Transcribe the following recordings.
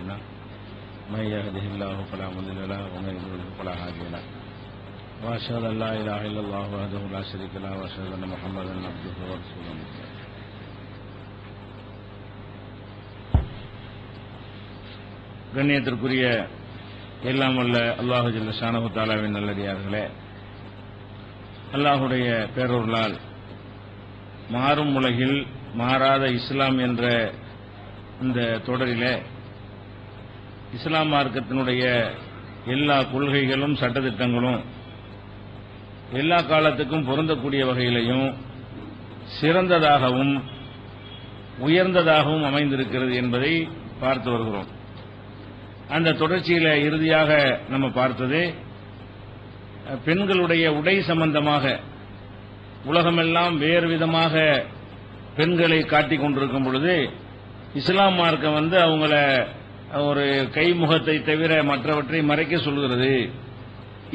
أعمالنا من يهده الله فلا مضل له ومن يضلل فلا هادي له وأشهد أن لا إله إلا الله وحده لا شريك له وأشهد أن محمدا عبده ورسوله கண்ணியத்திற்குரிய எல்லாம் வல்ல அல்லாஹு ஜல்ல ஷானஹு தஆலாவின் நல்லடியார்களே, அல்லாஹுடைய பேரருளால் மாறும் உலகில் மாறாத இஸ்லாம் என்ற இந்த தொடரிலே இஸ்லாம் மார்க்கத்தினுடைய எல்லா கொள்கைகளும் சட்டத்திட்டங்களும் எல்லா காலத்துக்கும் பொருந்தக்கூடிய வகையிலையும் சிறந்ததாகவும் உயர்ந்ததாகவும் அமைந்திருக்கிறது என்பதை பார்த்து வருகிறோம். அந்த தொடர்ச்சியில இறுதியாக நம்ம பார்த்தது பெண்களுடைய உடை சம்பந்தமாக உலகமெல்லாம் வேறு விதமாக பெண்களை காட்டிக் கொண்டிருக்கும் பொழுது இஸ்லாம் மார்க்கம் அவங்கள ஒரு கைமுகத்தை தவிர மற்றவற்றை மறைக்க சொல்கிறது,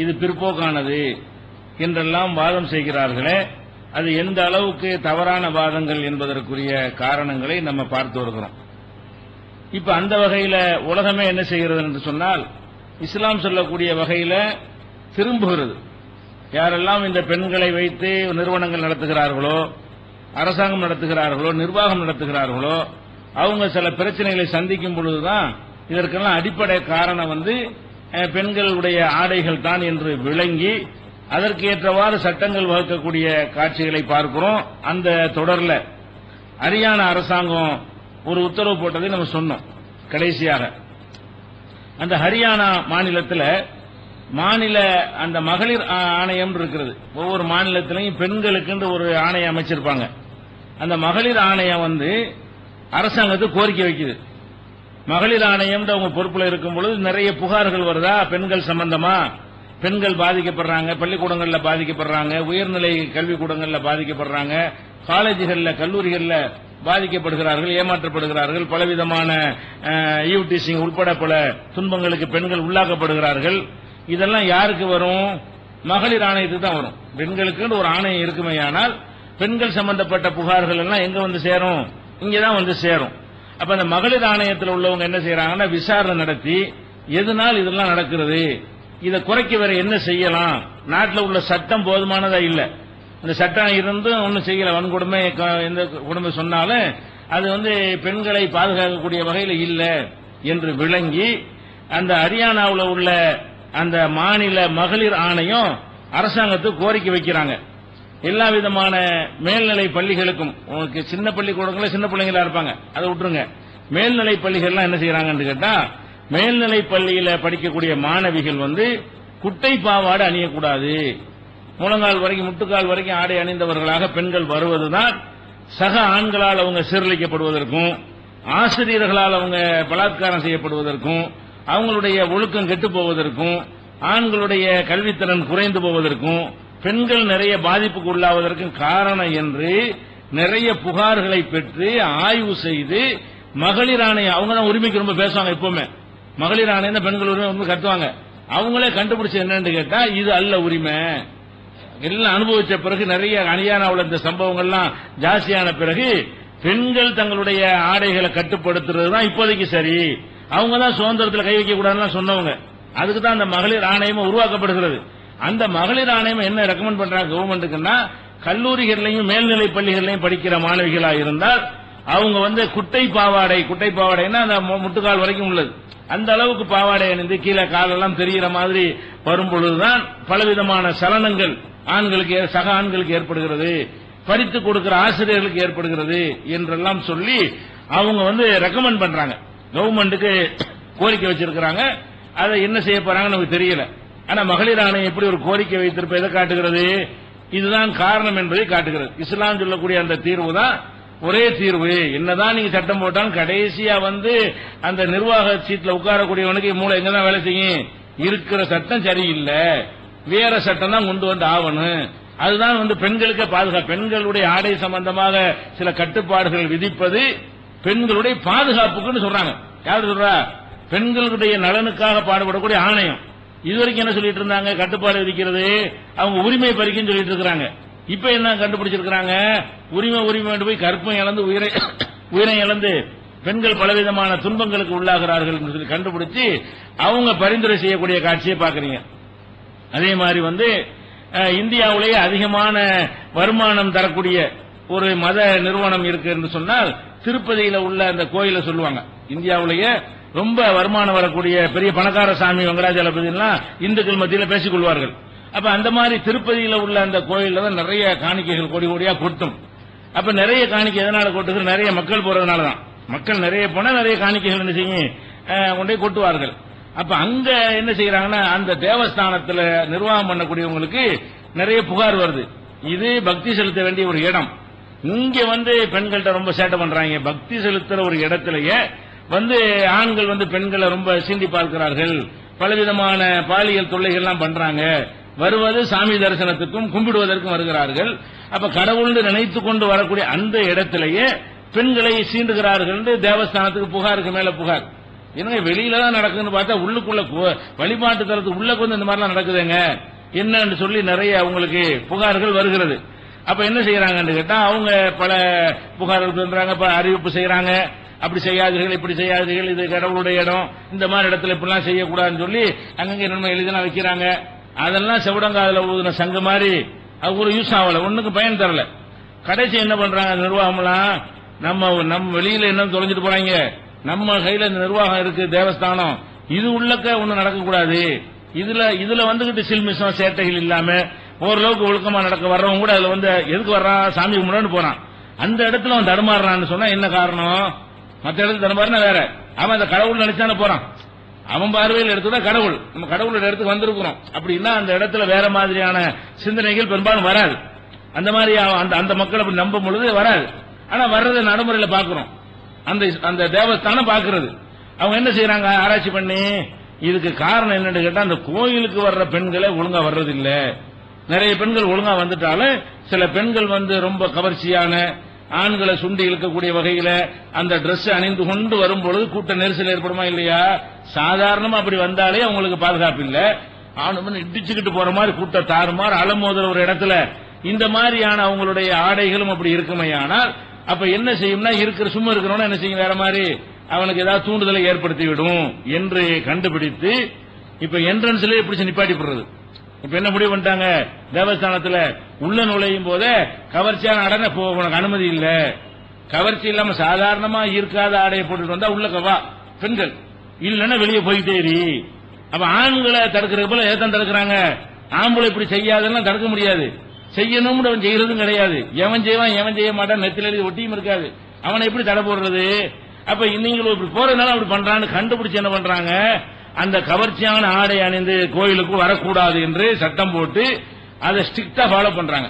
இது பிற்போக்கானது என்றெல்லாம் வாதம் செய்கிறார்களே, அது எந்த அளவுக்கு தவறான வாதங்கள் என்பதற்குரிய காரணங்களை நம்ம பார்த்து வருகிறோம். இப்ப அந்த வகையில உலகமே என்ன செய்கிறது என்று சொன்னால், இஸ்லாம் சொல்லக்கூடிய வகையில திரும்புகிறது. யாரெல்லாம் இந்த பெண்களை வைத்து நிறுவனங்கள் நடத்துகிறார்களோ, அரசாங்கம் நடத்துகிறார்களோ, நிர்வாகம் நடத்துகிறார்களோ, அவங்க சில பிரச்சனைகளை சந்திக்கும் பொழுதுதான் இதற்கெல்லாம் அடிப்படை காரணம் பெண்களுடைய ஆடைகள் தான் என்று விளங்கி அதற்கு ஏற்றவாறு சட்டங்கள் வகுக்கக்கூடிய காட்சிகளை பார்க்கிறோம். அந்த தொடர்ல ஹரியானா அரசாங்கம் ஒரு உத்தரவு போட்டதை நம்ம சொன்னோம். கடைசியாக அந்த ஹரியானா மாநிலத்தில் மாநில அந்த மகளிர் ஆணையம் இருக்கிறது. ஒவ்வொரு மாநிலத்திலையும் பெண்களுக்கு ஒரு ஆணையம் அமைச்சிருப்பாங்க. அந்த மகளிர் ஆணையம் அரசாங்கத்துக்கு கோரிக்கை வைக்குது. மகளிர் ஆணையம் அவங்க பொறுப்புல இருக்கும் பொழுது நிறைய புகார்கள் வருதா, பெண்கள் சம்பந்தமா, பெண்கள் பாதிக்கப்படுறாங்க, பள்ளிக்கூடங்கள்ல பாதிக்கப்படுறாங்க, உயர்நிலை கல்விக்கூடங்கள்ல பாதிக்கப்படுறாங்க, காலேஜுகள்ல கல்லூரிகள்ல பாதிக்கப்படுகிறார்கள், ஏமாற்றப்படுகிறார்கள், பலவிதமான ஈவ்டீசிங் உட்பட பல துன்பங்களுக்கு பெண்கள் உள்ளாக்கப்படுகிறார்கள். இதெல்லாம் யாருக்கு வரும்? மகளிர் ஆணையத்துக்கு தான் வரும். பெண்களுக்கு ஒரு ஆணையம் இருக்குமேயானால் பெண்கள் சம்பந்தப்பட்ட புகார்கள் எல்லாம் எங்க சேரும்? இங்கதான் சேரும். அப்ப அந்த மகளிர் ஆணையத்தில் உள்ளவங்க என்ன செய்யறாங்கன்னா, விசாரணை நடத்தி எதனால் இதெல்லாம் நடக்கிறது, இதை குறைக்க வேற என்ன செய்யலாம், நாட்டில் உள்ள சட்டம் போதுமானதா இல்ல, இந்த சட்டம் இருந்தும் ஒன்னும் செய்யல, வன்கொடுமை எந்த கொடுமை சொன்னாலும் அது பெண்களை பாதுகாக்கக்கூடிய வகையில் இல்ல என்று விளங்கி அந்த ஹரியானாவில் உள்ள அந்த மாநில மகளிர் ஆணையம் அரசாங்கத்துக்கு கோரிக்கை வைக்கிறாங்க. எல்லா விதமான மேல்நிலை பள்ளிகளுக்கும், உங்களுக்கு சின்ன பள்ளிக்கூடங்கள சின்ன பிள்ளைங்களா இருப்பாங்க, அதை விட்டுருங்க, மேல்நிலை பள்ளிகள்லாம் என்ன செய்யறாங்கன்னு கேட்டா, மேல்நிலை பள்ளியில படிக்கக்கூடிய மாணவிகள் குட்டை பாவாடை அணியக்கூடாது, முழங்கால் வரைக்கும் முட்டுக்கால் வரைக்கும் ஆடை அணிந்தவர்களாக பெண்கள் வருவதுதான் சக ஆண்களால் அவங்க சீரழிக்கப்படுவதற்கும், ஆசிரியர்களால் அவங்க பலாத்காரம் செய்யப்படுவதற்கும், அவங்களுடைய ஒழுக்கம் கெட்டு போவதற்கும், ஆண்களுடைய கல்வித்திறன் குறைந்து போவதற்கும், பெண்கள் நிறைய பாதிப்புக்கு உள்ளாவதற்கும் காரணம் என்று நிறைய புகார்களை பெற்று ஆய்வு செய்து மகளிர் ஆணையம், அவங்க தான் உரிமைக்கு ரொம்ப பேசுவாங்க. எப்பவுமே மகளிர் ஆணையம் தான் பெண்கள் உரிமை கட்டுவாங்க. அவங்களே கண்டுபிடிச்சது என்னன்னு கேட்டா, இது அல்ல உரிமை. எல்லாம் அனுபவிச்ச பிறகு நிறைய ஹரியானாவில் இந்த சம்பவங்கள்லாம் ஜாஸ்தியான பிறகு பெண்கள் தங்களுடைய ஆடைகளை கட்டுப்படுத்துறது தான் இப்போதைக்கு சரி, அவங்க தான் சுதந்திரத்தில் கை வைக்க கூடாதுன்னு சொன்னவங்க. அதுக்கு தான் அந்த மகளிர் ஆணையம் உருவாக்கப்படுகிறது. அந்த மகளிர் ஆணையம் என்ன ரெக்கமெண்ட் பண்றாங்க கவர்மெண்ட்டுக்குன்னா, கல்லூரிகள்லையும் மேல்நிலை பள்ளிகள்லையும் படிக்கிற மாணவிகளா இருந்தால் அவங்க குட்டை பாவாடைன்னா அந்த முட்டுக்கால் வரைக்கும் உள்ளது, அந்த அளவுக்கு பாவாடை அணிந்து கீழே காலெல்லாம் தெரிகிற மாதிரி வரும் பொழுதுதான் பலவிதமான சலனங்கள் ஆண்களுக்கு சக ஆண்களுக்கு ஏற்படுகிறது, படித்து கொடுக்கிற ஆசிரியர்களுக்கு ஏற்படுகிறது என்றெல்லாம் சொல்லி அவங்க ரெக்கமெண்ட் பண்றாங்க. கவர்மெண்ட்டுக்கு கோரிக்கை வச்சிருக்கிறாங்க. அதை என்ன செய்ய போறாங்கன்னு நமக்கு தெரியல. ஆனா மகளிர் ஆணையம் எப்படி ஒரு கோரிக்கை வைத்திருப்ப எதை காட்டுகிறது? இதுதான் காரணம் என்பதை காட்டுகிறது. இஸ்லாம் சொல்லக்கூடிய அந்த தீர்வு தான் ஒரே தீர்வு. என்னதான் நீங்க சட்டம் போட்டாலும் கடைசியா அந்த நிர்வாக சீட்ல உட்காரக்கூடியவனுக்கு மூளை எங்கதான் வேலை செய்யும்? இருக்கிற சட்டம் சரியில்லை, வேற சட்டம் தான் கொண்டு ஆகணும். அதுதான் பெண்களுக்கு பாதுகாப்பு. பெண்களுடைய ஆடை சம்பந்தமாக சில கட்டுப்பாடுகள் விதிப்பது பெண்களுடைய பாதுகாப்புக்குன்னு சொல்றாங்க. யாரு சொல்றா? பெண்களுடைய நலனுக்காக பாடுபடக்கூடிய ஆணையம். இதுவரைக்கும் என்ன சொல்லிட்டு இருந்தாங்க? கட்டுப்பாடு விதிக்கிறது அவங்க உரிமை பறிக்கும் சொல்லிட்டு இருக்காங்க. இப்ப என்ன கண்டுபிடிச்சிருக்காங்க? உரிமை போய் கற்பம் இழந்து உயிரை இழந்து பெண்கள் பலவிதமான துன்பங்களுக்கு உள்ளாகிறார்கள் என்று சொல்லி கண்டுபிடிச்சு அவங்க பரிந்துரை செய்யக்கூடிய காட்சியை பார்க்கறீங்க. அதே மாதிரி வந்து இந்தியாவிலேயே அதிகமான வருமானம் தரக்கூடிய ஒரு மத நிறுவனம் இருக்கு என்று சொன்னால் திருப்பதியில உள்ள அந்த கோயிலை சொல்லுவாங்க. இந்தியாவிலேயே ரொம்ப வருமானம் வரக்கூடிய பெரிய பணக்கார சாமி வெங்கடாஜலபதி எல்லாம் இந்துக்கள் மத்தியில் பேசிக் கொள்வார்கள். அப்ப அந்த மாதிரி திருப்பதியில உள்ள அந்த கோயில்ல தான் நிறைய காணிக்கைகள் கோடி கோடியா கொட்டும். அப்ப நிறைய காணிக்கை எதனால கொட்டுது? நிறைய மக்கள் போறதுனாலதான். மக்கள் நிறைய போனா நிறைய காணிக்கைகள் என்ன செய்யும் கொண்டே கொட்டுவார்கள். அப்ப அங்க என்ன செய்யறாங்கன்னா அந்த தேவஸ்தானத்துல நிர்வாகம் பண்ணக்கூடியவங்களுக்கு நிறைய புகார் வருது. இது பக்தி செலுத்த வேண்டிய ஒரு இடம், இங்க வந்து பெண்கள்கிட்ட ரொம்ப சேட்டை பண்றாங்க. பக்தி செலுத்துற ஒரு இடத்திலேயே வந்து ஆண்கள் வந்து பெண்களை ரொம்ப சீண்டி பார்க்கிறார்கள், பலவிதமான பாலியல் தொல்லைகள்லாம் பண்றாங்க. வருவது சாமி தரிசனத்துக்கும் கும்பிடுவதற்கும் வருகிறார்கள். அப்ப கடவுள் நினைத்து கொண்டு வரக்கூடிய அந்த இடத்திலேயே பெண்களை சீண்டுகிறார்கள் தேவஸ்தானத்துக்கு புகாருக்கு மேல புகார். என்னங்க வெளியில தான் நடக்குதுன்னு பார்த்தா உள்ளுக்குள்ள வழிபாட்டு தரத்துக்கு உள்ள வந்து இந்த மாதிரிலாம் நடக்குதுங்க என்னன்னு சொல்லி நிறைய அவங்களுக்கு புகார்கள் வருகிறது. அப்ப என்ன செய்யறாங்கன்னு கேட்டா அவங்க பல புகார்கள் பண்றாங்க, அறிவிப்பு செய்யறாங்க. அப்படி செய்யாதீர்கள், இப்படி செய்யாதீர்கள், இது கடவுளுடைய இடம், இந்த மாதிரி இடத்துல இப்படிலாம் செய்யக்கூடாதுன்னு சொல்லி அங்கங்க நம்ம எழுதினா வைக்கிறாங்க. அதெல்லாம் செவடங்காதுல ஊதுன சங்க மாதிரி அது ஒரு யூஸ் ஆகல, ஒண்ணுக்கு பயன் தரல. கடைசி என்ன பண்றாங்க நிர்வாகம்லாம், நம்ம வெளியில என்ன தொலைஞ்சிட்டு போறாங்க, நம்ம கையில இந்த நிர்வாகம் இருக்கு தேவஸ்தானம், இது உள்ளக்க ஒண்ணு நடக்கக்கூடாது. இதுல வந்துகிட்டு சில்மிசம் சேட்டைகள் இல்லாம ஓரளவுக்கு ஒழுக்கமா நடக்க வர்றவங்க கூட அதுல வந்து எதுக்கு வர்றான், சாமி முன்னாடி போறான், அந்த இடத்துல அவன் தடுமாறுறான்னு சொன்னா என்ன காரணம்? மற்ற இடத்துல தடுமாறுனா வேற, அவன் அந்த கடவுள் நினைச்சானே போறான், அவன் பார்வையில் எடுத்துட்டா கடவுள், நம்ம கடவுளோட இடத்துக்கு வந்திருக்கிறோம் அப்படின்னா அந்த இடத்துல வேற மாதிரியான சிந்தனைகள் பெரும்பாலும் வராது. அந்த மாதிரி அந்த மக்கள் அப்படி நம்பும் பொழுது வராது. ஆனா வர்றதை நடைமுறையில் பாக்குறோம், அந்த தேவஸ்தானம் பாக்குறது. அவங்க என்ன செய்யறாங்க ஆராய்ச்சி பண்ணி, இதுக்கு காரணம் என்னன்னு கேட்டா அந்த கோயிலுக்கு வர்ற பெண்களை ஒழுங்கா வர்றது இல்ல. நிறைய பெண்கள் ஒழுங்கா வந்துட்டாலும் சில பெண்கள் வந்து ரொம்ப கவர்ச்சியான ஆண்களை சுண்டி இழுக்கக்கூடிய வகையில அந்த டிரெஸ் அணிந்து கொண்டு வரும்பொழுது கூட்ட நெரிசல் ஏற்படுமா இல்லையா? சாதாரணமா அப்படி வந்தாலே அவங்களுக்கு பாதுகாப்பு இல்ல, ஆணு இடிச்சுக்கிட்டு போற மாதிரி கூட்ட தாறுமாறு அலமோதுற ஒரு இடத்துல இந்த மாதிரியான அவங்களுடைய ஆடைகளும் அப்படி இருக்குமையானால் அப்ப என்ன செய்யும்னா இருக்கிற சும்மா இருக்கிறவன என்ன செய்யும், வேற மாதிரி அவனுக்கு ஏதாவது தூண்டுதலை ஏற்படுத்தி விடும் என்று கண்டுபிடித்து இப்ப என்ட்ரன்ஸ்ல பிடிச்சு நிப்பாட்டி போடுறது. இப்ப என்ன முடிவு பண்ணிட்டாங்க, தேவஸ்தானத்துல உள்ள நுழையும் போதே கவர்ச்சியான ஆடை உனக்கு அனுமதி இல்ல, கவர்ச்சி இல்லாம சாதாரணமா ஈர்க்காத ஆடையை போட்டுட்டு வந்தா உள்ள வா பெண்கள், இல்லன்னா வெளியே போயிட்டே இரு. அப்ப ஆண்களை தடுக்கிறது போல ஏதான் தடுக்கிறாங்க, ஆம்பளை இப்படி செய்யாதுன்னு தடுக்க முடியாது, செய்யணும்னு அவன் செய்யறதும் கிடையாது. எவன் செய்வான் எவன் செய்ய மாட்டான் நெத்தில எழுதி ஒட்டியும் இருக்காது, அவனை எப்படி தடை போடுறது? அப்ப நீங்களும் இப்படி போறதுனால அப்படி பண்றான்னு கண்டுபிடிச்சு என்ன பண்றாங்க, அந்த கவர்ச்சியான ஆடை அணிந்து கோயிலுக்கு வரக்கூடாது என்று சட்டம் போட்டு அதை ஸ்ட்ரிக்டா ஃபாலோ பண்றாங்க.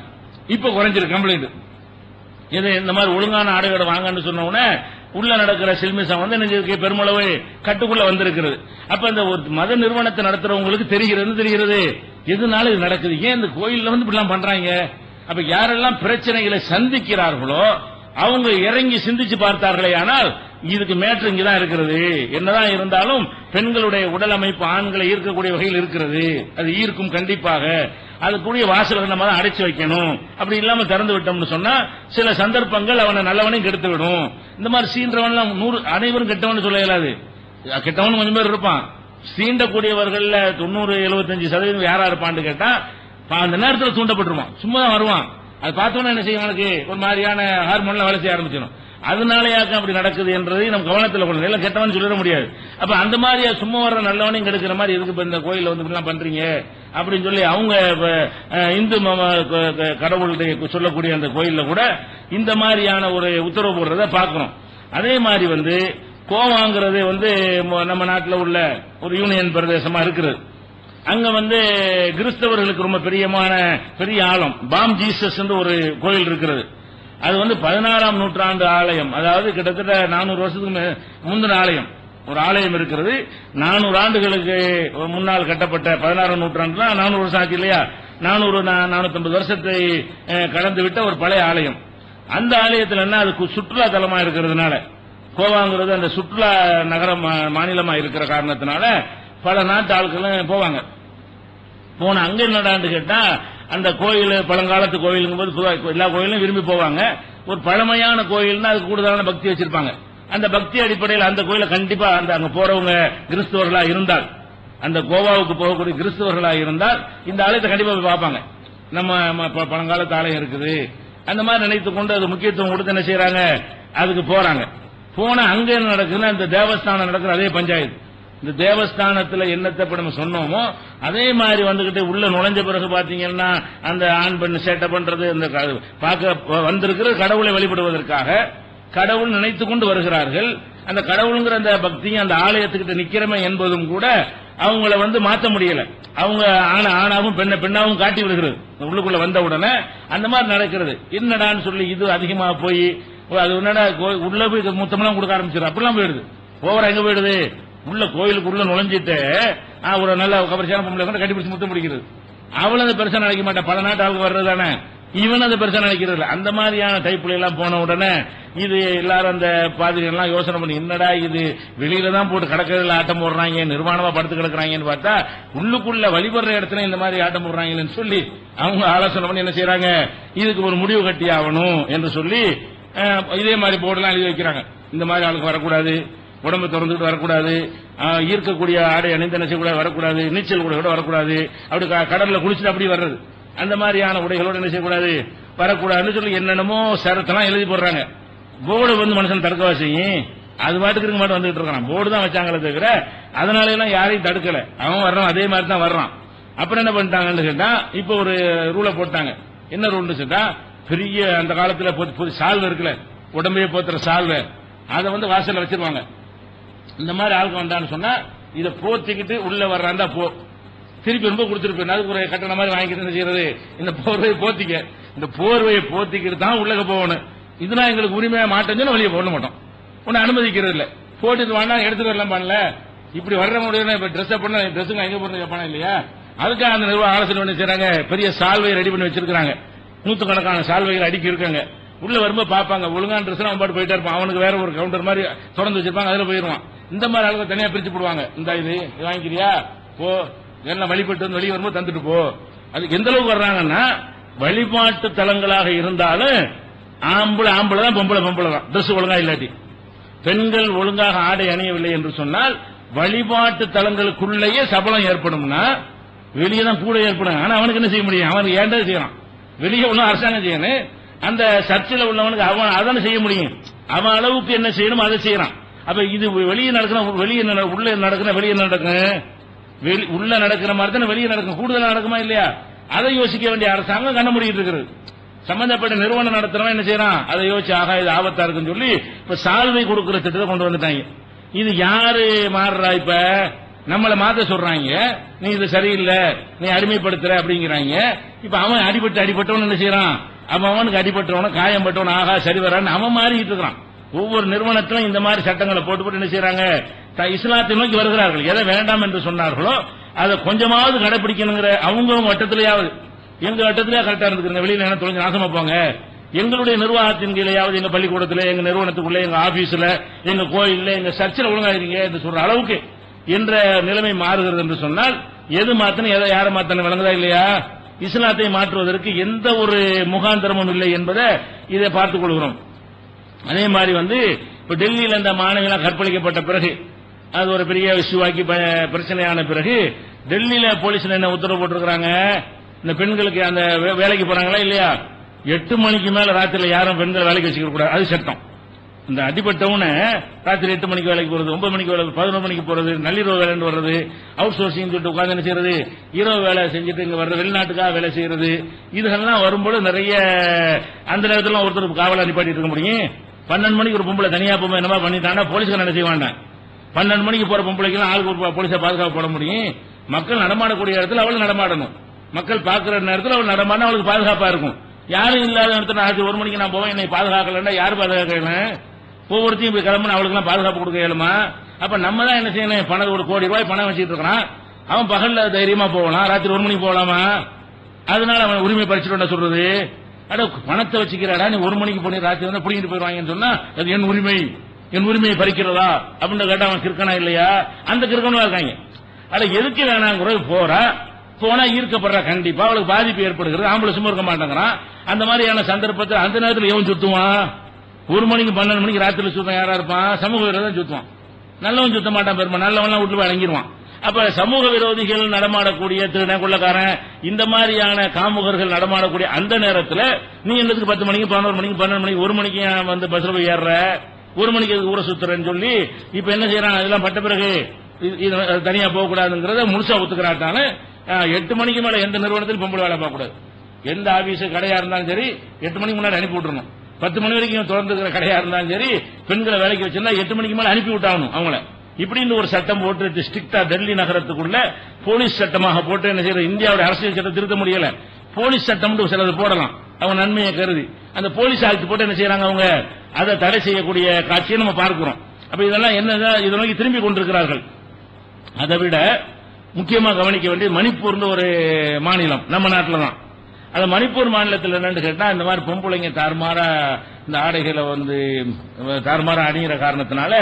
இப்ப குறைஞ்சிருக்கு கம்ப்ளைண்ட். இது இந்த மாதிரி ஒழுங்கான ஆடையோட வாங்கன்னு சொன்ன உடனே உள்ள நடக்கிற சில்மிசம் வந்து பெருமளவு கட்டுக்குள்ள வந்திருக்கிறது. அப்ப இந்த ஒரு மத நிறுவனத்தை நடத்துறவங்களுக்கு தெரிகிறது எதனால இது நடக்குது, ஏன் இந்த கோயில்ல வந்து இப்படிலாம் பண்றாங்க. அப்ப யாரெல்லாம் பிரச்சனைகளை சந்திக்கிறார்களோ அவங்க இறங்கி சிந்திச்சு பார்த்தார்களே, ஆனால் இதுக்கு மேற்று இங்கதான் இருக்கிறது. என்னதான் இருந்தாலும் பெண்களுடைய உடல் அமைப்பு ஆண்களை ஈர்க்கக்கூடிய வகையில் இருக்கிறது, அது ஈர்க்கும் கண்டிப்பாக. அதுக்குரிய வாசல்கள் நம்ம தான் அடைச்சு வைக்கணும், அப்படி இல்லாம திறந்து விட்டோம்னு சொன்னா சில சந்தர்ப்பங்கள் அவனை நல்லவனையும் கெடுத்து விடும். இந்த மாதிரி சீன்றவன் 100 அனைவரும் கெட்டவன் சொல்ல இயலாது, கெட்டவன் கொஞ்சம் பேர் இருப்பான். சீண்டக்கூடியவர்கள் 90-75% யாரா இருப்பான்னு கேட்டா அந்த நேரத்தில் தூண்டப்பட்டுருவான், சும்மா தான் வருவான். அது பார்த்தோன்னா என்ன செய்யும், அவனுக்கு ஒரு மாதிரியான ஹார்மோன்ல வேலை செய்ய ஆரம்பிச்சிடும். அதனாலயாக்க அப்படி நடக்குது என்றதை நம்ம கவனத்தில் கொள்ளணும், எல்லாம் கெட்டவன் சொல்லிட முடியாது. அப்ப அந்த மாதிரி சும்மா வர்ற நல்லவனையும் கெடுக்கிற மாதிரி எதுக்கு இந்த கோயில வந்து இப்படிலாம் பண்றீங்க அப்படின்னு சொல்லி அவங்க இந்து கடவுளுடைய சொல்லக்கூடிய அந்த கோயில்ல கூட இந்த மாதிரியான ஒரு உத்தரவு போடுறத பார்க்கணும். அதே மாதிரி வந்து கோவாங்கிறது வந்து நம்ம நாட்டில் உள்ள ஒரு யூனியன் பிரதேசமா இருக்கிறது. அங்க வந்து கிறிஸ்தவர்களுக்கு ரொம்ப பெரிய ஆலயம் பாம் ஜீசஸ் ஒரு கோயில் இருக்கிறது. அது வந்து 16ஆம் நூற்றாண்டு ஆலயம், அதாவது கிட்டத்தட்ட 400 வருஷத்துக்கு முந்தின ஆலயம். ஒரு ஆலயம் இருக்கிறது 400 ஆண்டுகளுக்கு முன்னால் கட்டப்பட்ட. 16ஆம் நூற்றாண்டுல 400 வருஷம் ஆச்சு இல்லையா, 450 வருஷத்தை கடந்து விட்ட ஒரு பழைய ஆலயம். அந்த ஆலயத்தில் என்ன, அது சுற்றுலா தலமா இருக்கிறதுனால, கோவாங்கிறது அந்த சுற்றுலா நகரம் மாநிலமா இருக்கிற காரணத்தினால பல நாட்டு ஆட்களும் போவாங்க. போன அங்க என்னடான்னு கேட்டா அந்த கோயில் பழங்காலத்து கோயிலுங்கும் போது எல்லா கோயிலும் விரும்பி போவாங்க. ஒரு பழமையான கோயில்னா அதுக்கு கூடுதலான பக்தி வச்சிருப்பாங்க. அந்த பக்தி அடிப்படையில் அந்த கோயில கண்டிப்பா அந்த அங்க போறவங்க கிறிஸ்தவர்களா இருந்தால், அந்த கோவாவுக்கு போகக்கூடிய கிறிஸ்தவர்களா இருந்தால் இந்த ஆலயத்தை கண்டிப்பா போய் பார்ப்பாங்க. நம்ம பழங்காலத்து ஆலயம் இருக்குது அந்த மாதிரி நினைத்து கொண்டு அது முக்கியத்துவம் கொடுத்து என்ன செய்யறாங்க, அதுக்கு போறாங்க. போனா அங்க என்ன நடக்குதுன்னா இந்த தேவஸ்தானம் நடக்கிற அதே பஞ்சாயத்து, இந்த தேவஸ்தானத்துல என்னத்தை நம்ம சொன்னோமோ அதே மாதிரி வந்துகிட்டு உள்ள நுழைஞ்ச பிறகு பாத்தீங்கன்னா அந்த ஆண் பெண் சேட்டை பண்றது, இந்த பார்க்க வந்திருக்கிற கடவுளை வழிபடுவதற்காக கடவுள் நினைத்து கொண்டு வருகிறார்கள். அந்த கடவுளுங்கிற அந்த பக்தியும் அந்த ஆலயத்துக்கிட்ட நிக்கிறமே என்பதும் கூட அவங்கள மாற்ற முடியல. அவங்க ஆணாவும் பெண்ணாவும் காட்டி விடுகிறது உள்ளுக்குள்ள வந்த உடனே அந்த மாதிரி நடக்கிறது. என்னடான்னு சொல்லி இது அதிகமா போய் அது என்னடா உள்ள போய் முத்தமெல்லாம் கொடுக்க ஆரம்பிச்சிடும். அப்படிலாம் போயிடுது. ஓவரா எங்க போயிடுது, உள்ள கோயிலுக்கு உள்ள நுழைஞ்சிட்டு ஒரு நல்ல கபரிசான பொம்பளை கூட கட்டிப்பிடிச்சு முத்தம் பிடிக்கிறது. அவளும் அதை பெருசா நினைக்க மாட்டேன், பல நாட்டு ஆளுக்கு வர்றது தானே, இவன் அதை பெருசா நினைக்கிறது இல்லை. அந்த மாதிரியான டைப்ல எல்லாம் போன உடனே இது எல்லாரும் அந்த பாதிரிகள் எல்லாம் யோசனை பண்ணி என்னடா இது வெளியில தான் போட்டு கடற்கரையில் ஆட்டம் போடுறாங்க, நிர்வாணமா படுத்து கிடக்குறாங்கன்னு பார்த்தா உள்ளுக்குள்ள வழிபடுற இடத்துல இந்த மாதிரி ஆட்டம் போடுறாங்கன்னு சொல்லி அவங்க ஆலோசனை பண்ணி என்ன செய்யறாங்க, இதுக்கு ஒரு முடிவு கட்டி ஆகணும் என்று சொல்லி இதே மாதிரி போர்டெல்லாம் எழுதி வைக்கிறாங்க. இந்த மாதிரி ஆளுக்கு வரக்கூடாது, உடம்பு திறந்துட்டு வரக்கூடாது, ஈர்க்கக்கூடிய ஆடை அணிந்து என்ன செய்யக்கூடாது, வரக்கூடாது, நீச்சல் கூட வரக்கூடாது, அப்படி கடல்ல குளிச்சுட்டு அப்படி வர்றது, அந்த மாதிரியான உடைகளோடு என்ன செய்யக்கூடாது, வரக்கூடாதுன்னு சொல்லி என்னென்னமோ சரத்தெல்லாம் எழுதி போடுறாங்க. போர்டு மனுஷன் தடுக்கவா செய்யும், அது பாட்டுக்கு இருக்க மாட்டேன் வந்துட்டு இருக்கான். போர்டு தான் வச்சாங்களே தவிர அதனால எல்லாம் யாரையும் தடுக்கல. அவன் வர்றான், அதே மாதிரி தான் வர்றான். அப்புறம் என்ன பண்ணிட்டாங்கன்னு கேட்டா இப்ப ஒரு ரூலை போட்டாங்க. என்ன ரூல்னு கேட்டா, பெரிய அந்த காலத்துல சால்வை இருக்குல்ல, உடம்பையே போத்துற சால்வை, அதை வாசல்ல வச்சிருவாங்க. இந்த மாதிரி ஆளுக்கு வந்தான்னு சொன்னா இதை போத்திக்கிட்டு உள்ள வர்றாந்தா போ, திருப்பி ரொம்ப கொடுத்துருப்பேன், அதுக்கு ஒரு கட்டண மாதிரி வாங்கிட்டு என்ன செய்யறது, இந்த போர்வையை போத்திக்க, இந்த போர்வையை போத்திக்கிட்டு தான் உள்ளக போகணும். இதெல்லாம் எங்களுக்கு உரிமையா மாட்டேன்னு வெளியே போட மாட்டோம், உன்னை அனுமதிக்கிறது இல்ல. போட்டுட்டு வாங்க எடுத்துட்டு வரலாம் பண்ணல, இப்படி வர்ற முடியும். இப்ப ட்ரெஸ் பண்ண ட்ரெஸ்ஸுங்க எங்க போறது கேட்பானா இல்லையா, அதுக்காக அந்த நிர்வாக ஆலோசனை பண்ணி செய்றாங்க. பெரிய சால்வையை ரெடி பண்ணி வச்சிருக்காங்க, நூத்துக்கணக்கான சால்வைகள் அடுக்கி இருக்காங்க. உள்ள வரும்போது பாப்பாங்க, ஒழுங்கான ட்ரெஸ் அவன் பாட்டு போயிட்டே இருப்பான், அவனுக்கு வேற ஒரு கவுண்டர் மாதிரி திறந்து வச்சிருப்பாங்க, அதுல போயிருவான். இந்த மாதிரி ஆளுங்க தனியா பிரிச்சு போடுவாங்க. இந்த இது வாங்கிக்கிறியா போ, எல்லாம் வழிபட்டு வந்து வெளியே வரும்போது தந்துட்டு போ. அதுக்கு எந்த அளவுக்கு வர்றாங்கன்னா, வழிபாட்டு தலங்களாக இருந்தாலும் ஆம்பளை தான், பொம்பளை தான், ட்ரெஸ் ஒழுங்கா இல்லாட்டி. பெண்கள் ஒழுங்காக ஆடை அணியவில்லை என்று சொன்னால் வழிபாட்டு தலங்களுக்குள்ளேயே சபலம் ஏற்படும்னா வெளியே தான் கூட ஏற்படும். ஆனா அவனுக்கு என்ன செய்ய முடியும், அவனுக்கு ஏண்டா செய்யறான், வெளியே உள்ள அரசாங்கம் செய்யணும். அந்த சர்ச்சில் உள்ளவனுக்கு அவன் அதான செய்ய முடியும், அவன் அளவுக்கு என்ன செய்யணும் அதை செய்யறான். அப்ப இது வெளியே நடக்கணும், உள்ள நடக்கணும், வெளியே நடக்கும், உள்ள நடக்கிற மாதிரி தானே வெளியே நடக்கும், கூடுதலா நடக்குமா இல்லையா, அதை யோசிக்க வேண்டிய அரசாங்கம் கண்ண மூடிட்டு இருக்கிறது. சம்பந்தப்பட்ட நிறுவனம் நடத்துறவன் என்ன செய்யறான், அதை யோசிச்சு ஆகா இது ஆபத்தா இருக்குன்னு சொல்லி இப்ப சால்வை கொடுக்கிற திட்டத்தை கொண்டு வந்துட்டாங்க. இது யாரு மாறுறா, இப்ப நம்மளை மாத்த சொல்றாங்க, நீ இது சரியில்லை, நீ அடிமைப்படுத்துற அப்படிங்கிறாங்க. இப்ப அவன் அடிபட்டவன் என்ன செய்யறான், அவனுக்கு அடிபட்டவன காயம்பட்டவன் ஆகா சரி வரான்னு அவன் மாறிட்டு இருக்கிறான். ஒவ்வொரு நிறுவனத்திலும் இந்த மாதிரி சட்டங்களை போட்டு என்ன செய்யறாங்க, இஸ்லாத்தை நோக்கி வருகிறார்கள். எதை வேண்டாம் என்று சொன்னார்களோ அதை கொஞ்சமாவது கடைபிடிக்கணுங்கிற அவங்க வட்டத்திலேயாவது, எங்க வட்டத்திலேயே கரெக்டா இருந்துக்கிறங்க, வெளியில என்ன தொலைஞ்சு நாசமா போங்க, எங்களுடைய நிர்வாகத்தின் கீழையாவது, எங்க பள்ளிக்கூடத்தில், எங்க நிறுவனத்துக்குள்ள, எங்க ஆபீஸ்ல, எங்க கோயில்ல, எங்க சர்ச்சில் ஒழுங்காயிருங்க என்று சொல்ற அளவுக்கு என்ற நிலைமை மாறுகிறது என்று சொன்னால் எது மாத்தணும், எதை யாரை மாத்தணும் விளங்குதா இல்லையா? இஸ்லாத்தை மாற்றுவதற்கு எந்த ஒரு முகாந்திரமும் இல்லை என்பதை இதை பார்த்துக் கொள்கிறோம். அதே மாதிரி இப்ப டெல்லியில் இந்த மாணவிகள் கற்பழிக்கப்பட்ட பிறகு அது ஒரு பெரிய இஷ்யூவாக்கி பிரச்சனையான பிறகு டெல்லியில போலீஸ்ல என்ன உத்தரவு போட்டிருக்கிறாங்க, இந்த பெண்களுக்கு அந்த வேலைக்கு போறாங்களா இல்லையா, 8 மணிக்கு மேல ராத்திரில யாரும் பெண்கள் வேலைக்கு வச்சுக்க கூடாது, அது சட்டம். இந்த அடிபட்டவன ராத்திரி 8 மணிக்கு வேலைக்கு போறது, 9 மணிக்கு வேலை, 11 மணிக்கு போறது, நள்ளிரவு வேலை வர்றது, அவுட் சோர்சிங் சொல்லிட்டு உட்கார்ந்து என்ன செய்யறது, இரவு வேலை செஞ்சுட்டு இங்க வர்றது, வெளிநாட்டுக்காக வேலை செய்யறது, இதெல்லாம் வரும்போது நிறைய அந்த நேரத்தில் ஒருத்தர் காவலா நிப்பாட்டிட்டு இருக்க முடியும். 12 மணிக்கு ஒரு பொம்பளை தனியா போகும்போது என்னமா பண்ணிட்டாங்கன்னா போலீஸ்கார என்ன செய்ய வேண்டாம், 12 மணிக்கு போற பொம்பளைக்கு ஆளுக்கு ஒரு போலீஸை பாதுகாப்பு போட முடியும். மக்கள் நடமாடக்கூடிய இடத்துல அவள் நடமாடணும், மக்கள் பார்க்கிற நேரத்தில் அவள் நடமாட அவளுக்கு பாதுகாப்பா இருக்கும். யாரும் இல்லாத இடத்துல ராத்திரி 1 மணிக்கு நான் போவேன், என்னை பாதுகாக்கலன்னா யாரு பாதுகாக்கணும், ஒவ்வொருத்தையும் போய் கிளம்புன்னு அவளுக்கு எல்லாம் பாதுகாப்பு கொடுக்க இயலுமா? அப்ப நம்ம தான் என்ன செய்யணும், பணம் 1 கோடி ரூபாய் பணம் வச்சுட்டு இருக்கான், அவன் பகல்ல தைரியமா போகலாம், ராத்திரி 1 மணிக்கு போகலாமா? அதனால அவன் உரிமை பறிச்சுட்டு சொல்றது, அட பணத்தை வச்சுக்கிறாடா, நீ 1 மணிக்கு போனி ராத்திரி வந்து பிடிங்கிட்டு போயிருவாங்கன்னு சொன்னா அது என் உரிமையை பறிக்கிறதா அப்படின்னு கேட்டா அவன் கிறுக்கனா இல்லையா? அந்த கிறுக்கனும் இருக்காங்க. அட எதுக்கு வேணாங்கிறது போனா ஈர்க்கப்படுறா, கண்டிப்பா அவளுக்கு பாதிப்பு ஏற்படுகிறது, ஆம்பளை சும்மா இருக்க மாட்டேங்கிறான். அந்த மாதிரியான சந்தர்ப்பத்தில் அந்த நேரத்தில் எவன் சுத்துவான், 1 மணிக்கு 12 மணிக்கு ராத்திரி சுத்தம் யாரா இருப்பான்? சமூக விரோதம் சுத்துவான். நல்லவன் சுத்த மாட்டான், பெருமா நல்லவன்லாம் வீட்டுல போய் அடங்கிடுவான். அப்ப சமூக விரோதிகள் நடமாடக்கூடிய திருட கொள்ளக்காரன் இந்த மாதிரியான காமுகர்கள் நடமாடக்கூடிய அந்த நேரத்தில் நீ என்னதுக்கு 10 மணிக்கு 11 மணிக்கு 12 மணிக்கு 1 மணிக்கு வந்து பஸ்ல போய் ஏறுற, 1 மணிக்கு ஊரை சுத்துறேன்னு சொல்லி இப்ப என்ன செய்யறான்? இதெல்லாம் பட்ட பிறகு தனியா போக கூடாதுங்கிறத முழுசா ஒத்துக்கிறாட்டான 8 மணிக்கு மேல எந்த நிறுவனத்தில் பொம்பளை வேலை பார்க்க கூடாது. எந்த ஆபீஸ் கடையா இருந்தாலும் சரி 8 மணிக்கு முன்னாடி அனுப்பி விட்டுறணும். 10 மணி வரைக்கும் திறந்துக்கிற கடையா இருந்தாலும் சரி பெண்களை வேலைக்கு வச்சிருந்தா 8 மணிக்கு மேல அனுப்பி விட்டாகணும் அவங்கள. இப்படின்னு ஒரு சட்டம் போட்டு ஸ்ட்ரிக்டா டெல்லி நகரத்துக்குள்ள போலீஸ் சட்டமாக போட்டு என்ன செய்யறது? இந்தியாவுடைய அரசியல் சட்டம் திருத்த முடியல, போலீஸ் சட்டம் சிலது போடலாம் அவங்க நன்மையை கருதி. அந்த போலீஸ் ஆக்ட் போட்டு என்ன செய்யறாங்க? அவங்க அதை தடை செய்யக்கூடிய காட்சியை நம்ம பார்க்கிறோம். அப்ப இதெல்லாம் என்னதான் இதை நோக்கி திரும்பி கொண்டிருக்கிறார்கள். அதை விட முக்கியமா கவனிக்க வேண்டியது மணிப்பூர்னு ஒரு மாநிலம் நம்ம நாட்டில் தான். அந்த மணிப்பூர் மாநிலத்தில் என்னன்னு கேட்டா இந்த மாதிரி பொம்பளைங்க தாறுமாறா இந்த ஆடைகளை வந்து தாறுமாறா அணிகிற காரணத்தினால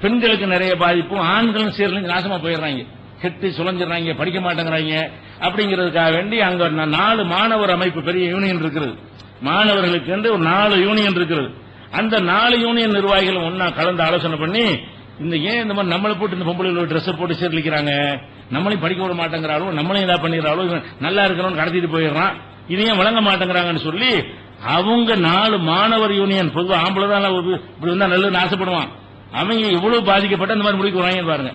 பெண்களுக்கு நிறைய பாதிப்பும், ஆண்களும் சேர்ந்து நாசமா போயிடுறாங்க, கெட்டு சுழஞ்சிடறாங்க, படிக்க மாட்டேங்கிறாங்க. அப்படிங்கிறதுக்காக வேண்டி அங்க 4 மாணவர் அமைப்பு பெரிய யூனியன் இருக்கிறது. மாணவர்களுக்கு என்று ஒரு 4 யூனியன் இருக்கிறது. அந்த 4 யூனியன் நிர்வாகிகளும் ஒன்னா கலந்து ஆலோசனை பண்ணி ஏன் இந்த மாதிரி நம்மளை போட்டு இந்த பொம்பளை ட்ரெஸ் போட்டு சீரழிக்கிறாங்க, நம்மளையும் படிக்க விட மாட்டேங்கிறாளோ, நம்மளையும் இதா பண்ணிடுறாளோ, நல்லா இருக்கிறோம் கடத்திட்டு போயிடுறான், இதையும் வழங்க மாட்டேங்கிறாங்கன்னு சொல்லி அவங்க 4 மாணவர் யூனியன், பொதுவாக ஆம்பளை தான் இப்படி வந்தா நல்லதுன்னு ஆசைப்படுவான், அவங்க எவ்வளவு பாதிக்கப்பட்ட இந்த மாதிரி முடிக்க வராங்க பாருங்க.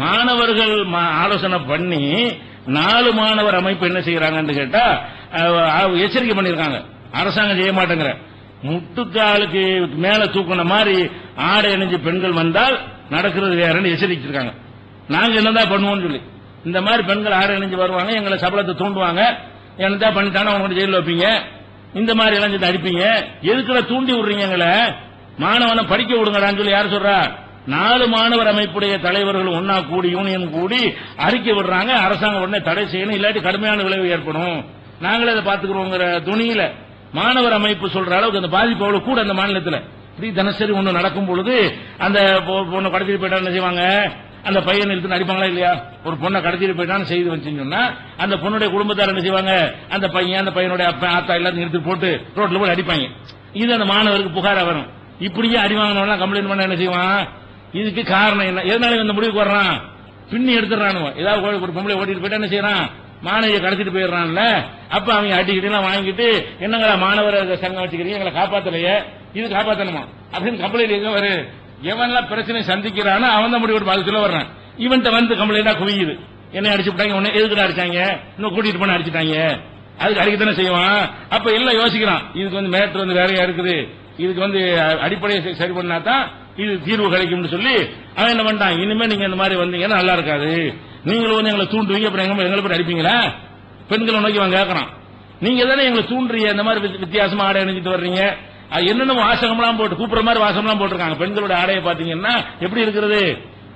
மாணவர்கள் ஆலோசனை பண்ணி 4 மாணவர் அமைப்பு என்ன செய்யறாங்கன்னு கேட்டா எச்சரிக்கை பண்ணிருக்காங்க, அரசாங்கம் செய்ய மாட்டேங்கிற முட்டுக்காலுக்கு மேல தூக்கின மாதிரி ஆடை அணிஞ்சு பெண்கள் வந்தால் நடக்கிறது வேறன்னு எச்சரிச்சிருக்காங்க. நாங்க என்னதான் பண்ணுவோம்னு சொல்லி இந்த மாதிரி பெண்கள் ஆடை அணிஞ்சு வருவாங்க, எங்களை சபலத்தை தூண்டுவாங்க, என்னதான் பண்ணிட்டானோ அவங்க ஜெயில வைப்பீங்க, இந்த மாதிரி இளைஞத்தை அடிப்பீங்க, எதுக்குள்ள தூண்டி விடுறீங்க எங்களை, மாணவனை படிக்க விடுங்கடான்னு சொல்லி யார் சொல்றா? 4 மாணவர் அமைப்புடைய தலைவர்கள் ஒன்னா கூடி யூனியன் கூடி அறிக்கை விடுறாங்க. அரசாங்கம் உடனே தடை செய்யணும், இல்லாட்டி கடுமையான விளைவு ஏற்படும், நாங்களே அதை பாத்துக்கிறோங்கிற துணியில மாணவர் அமைப்பு சொல்ற அளவுக்கு அந்த பாதிப்பு அவ்வளவு கூட அந்த மாநிலத்தில். இப்படி தினசரி ஒண்ணு நடக்கும் பொழுது அந்த பொண்ணை கடத்திட்டு போயிட்டா என்ன செய்வாங்க? அந்த பையன் இழுத்து அடிப்பாங்களா இல்லையா? ஒரு பொண்ணை கடத்திட்டு போயிட்டான்னு செய்து வச்சுன்னு சொன்னா அந்த பொண்ணுடைய குடும்பத்தார் என்ன செய்வாங்க? அந்த பையனுடைய அப்பா ஆத்தா எல்லாத்தையும் எடுத்து போட்டு ரோட்ல போய் அடிப்பாங்க. இது அந்த மாணவருக்கு புகாரா வரும். இப்படியே அடி வாங்கினவெல்லாம் கம்ப்ளைண்ட் பண்ண என்ன செய்வான்? இதுக்கு காரணம் என்ன? எதனால இந்த முடிவுக்கு வர்றான்? பின்னி எடுத்துறானுவ. ஏதாவது ஒரு பொம்பளை ஓட்டிட்டு போயிட்டா என்ன செய்யறான்? மாணவியை கடத்திட்டு போயிடுறான்ல. அப்ப அவங்க அடிக்கிட்டு எல்லாம் வாங்கிட்டு என்னங்களா மாணவர் சங்கம் வச்சுக்கிறீங்க, எங்களை காப்பாத்தலையே, இது காப்பாத்தணுமா அப்படின்னு கம்ப்ளைண்ட் எங்க வரு? எவன்லாம் பிரச்சனை சந்திக்கிறானோ அவன் தான் முடிவு பார்த்து சொல்ல வர்றான். இவன்ட்ட வந்து கம்ப்ளைண்டா குவியுது, என்ன அடிச்சு விட்டாங்க, உடனே எதுக்கு அடிச்சாங்க, இன்னும் கூட்டிட்டு போன அடிச்சுட்டாங்க, அதுக்கு அடிக்கத்தானே செய்வான். அப்ப எல்லாம் யோசிக்கிறான், இதுக்கு வந்து மேட்ரு வந்து வேறையா இருக்குது, இதுக்கு வந்து அடிப்படையை சரி பண்ணா தான் இது தீர்வு கிடைக்கும் சொல்லி அவன் என்ன பண்ணிட்டான், இனிமே நீங்க இந்த மாதிரி வந்தீங்கன்னா நல்லா இருக்காது, நீங்களும் வந்து எங்களை தூண்டுவீங்க, அப்புறம் எங்களை போய் அடிப்பீங்களா? பெண்களை நோக்கி அவன் கேட்கறான், நீங்க தானே எங்களை தூண்டுறீங்க, இந்த மாதிரி வித்தியாசமா ஆடை அணிஞ்சிட்டு வர்றீங்க, என்னென்ன வாசகம்லாம் போட்டு கூப்பிடுற மாதிரி வாசகம்லாம் போட்டிருக்காங்க. பெண்களோட ஆடையை பாத்தீங்கன்னா எப்படி இருக்கிறது?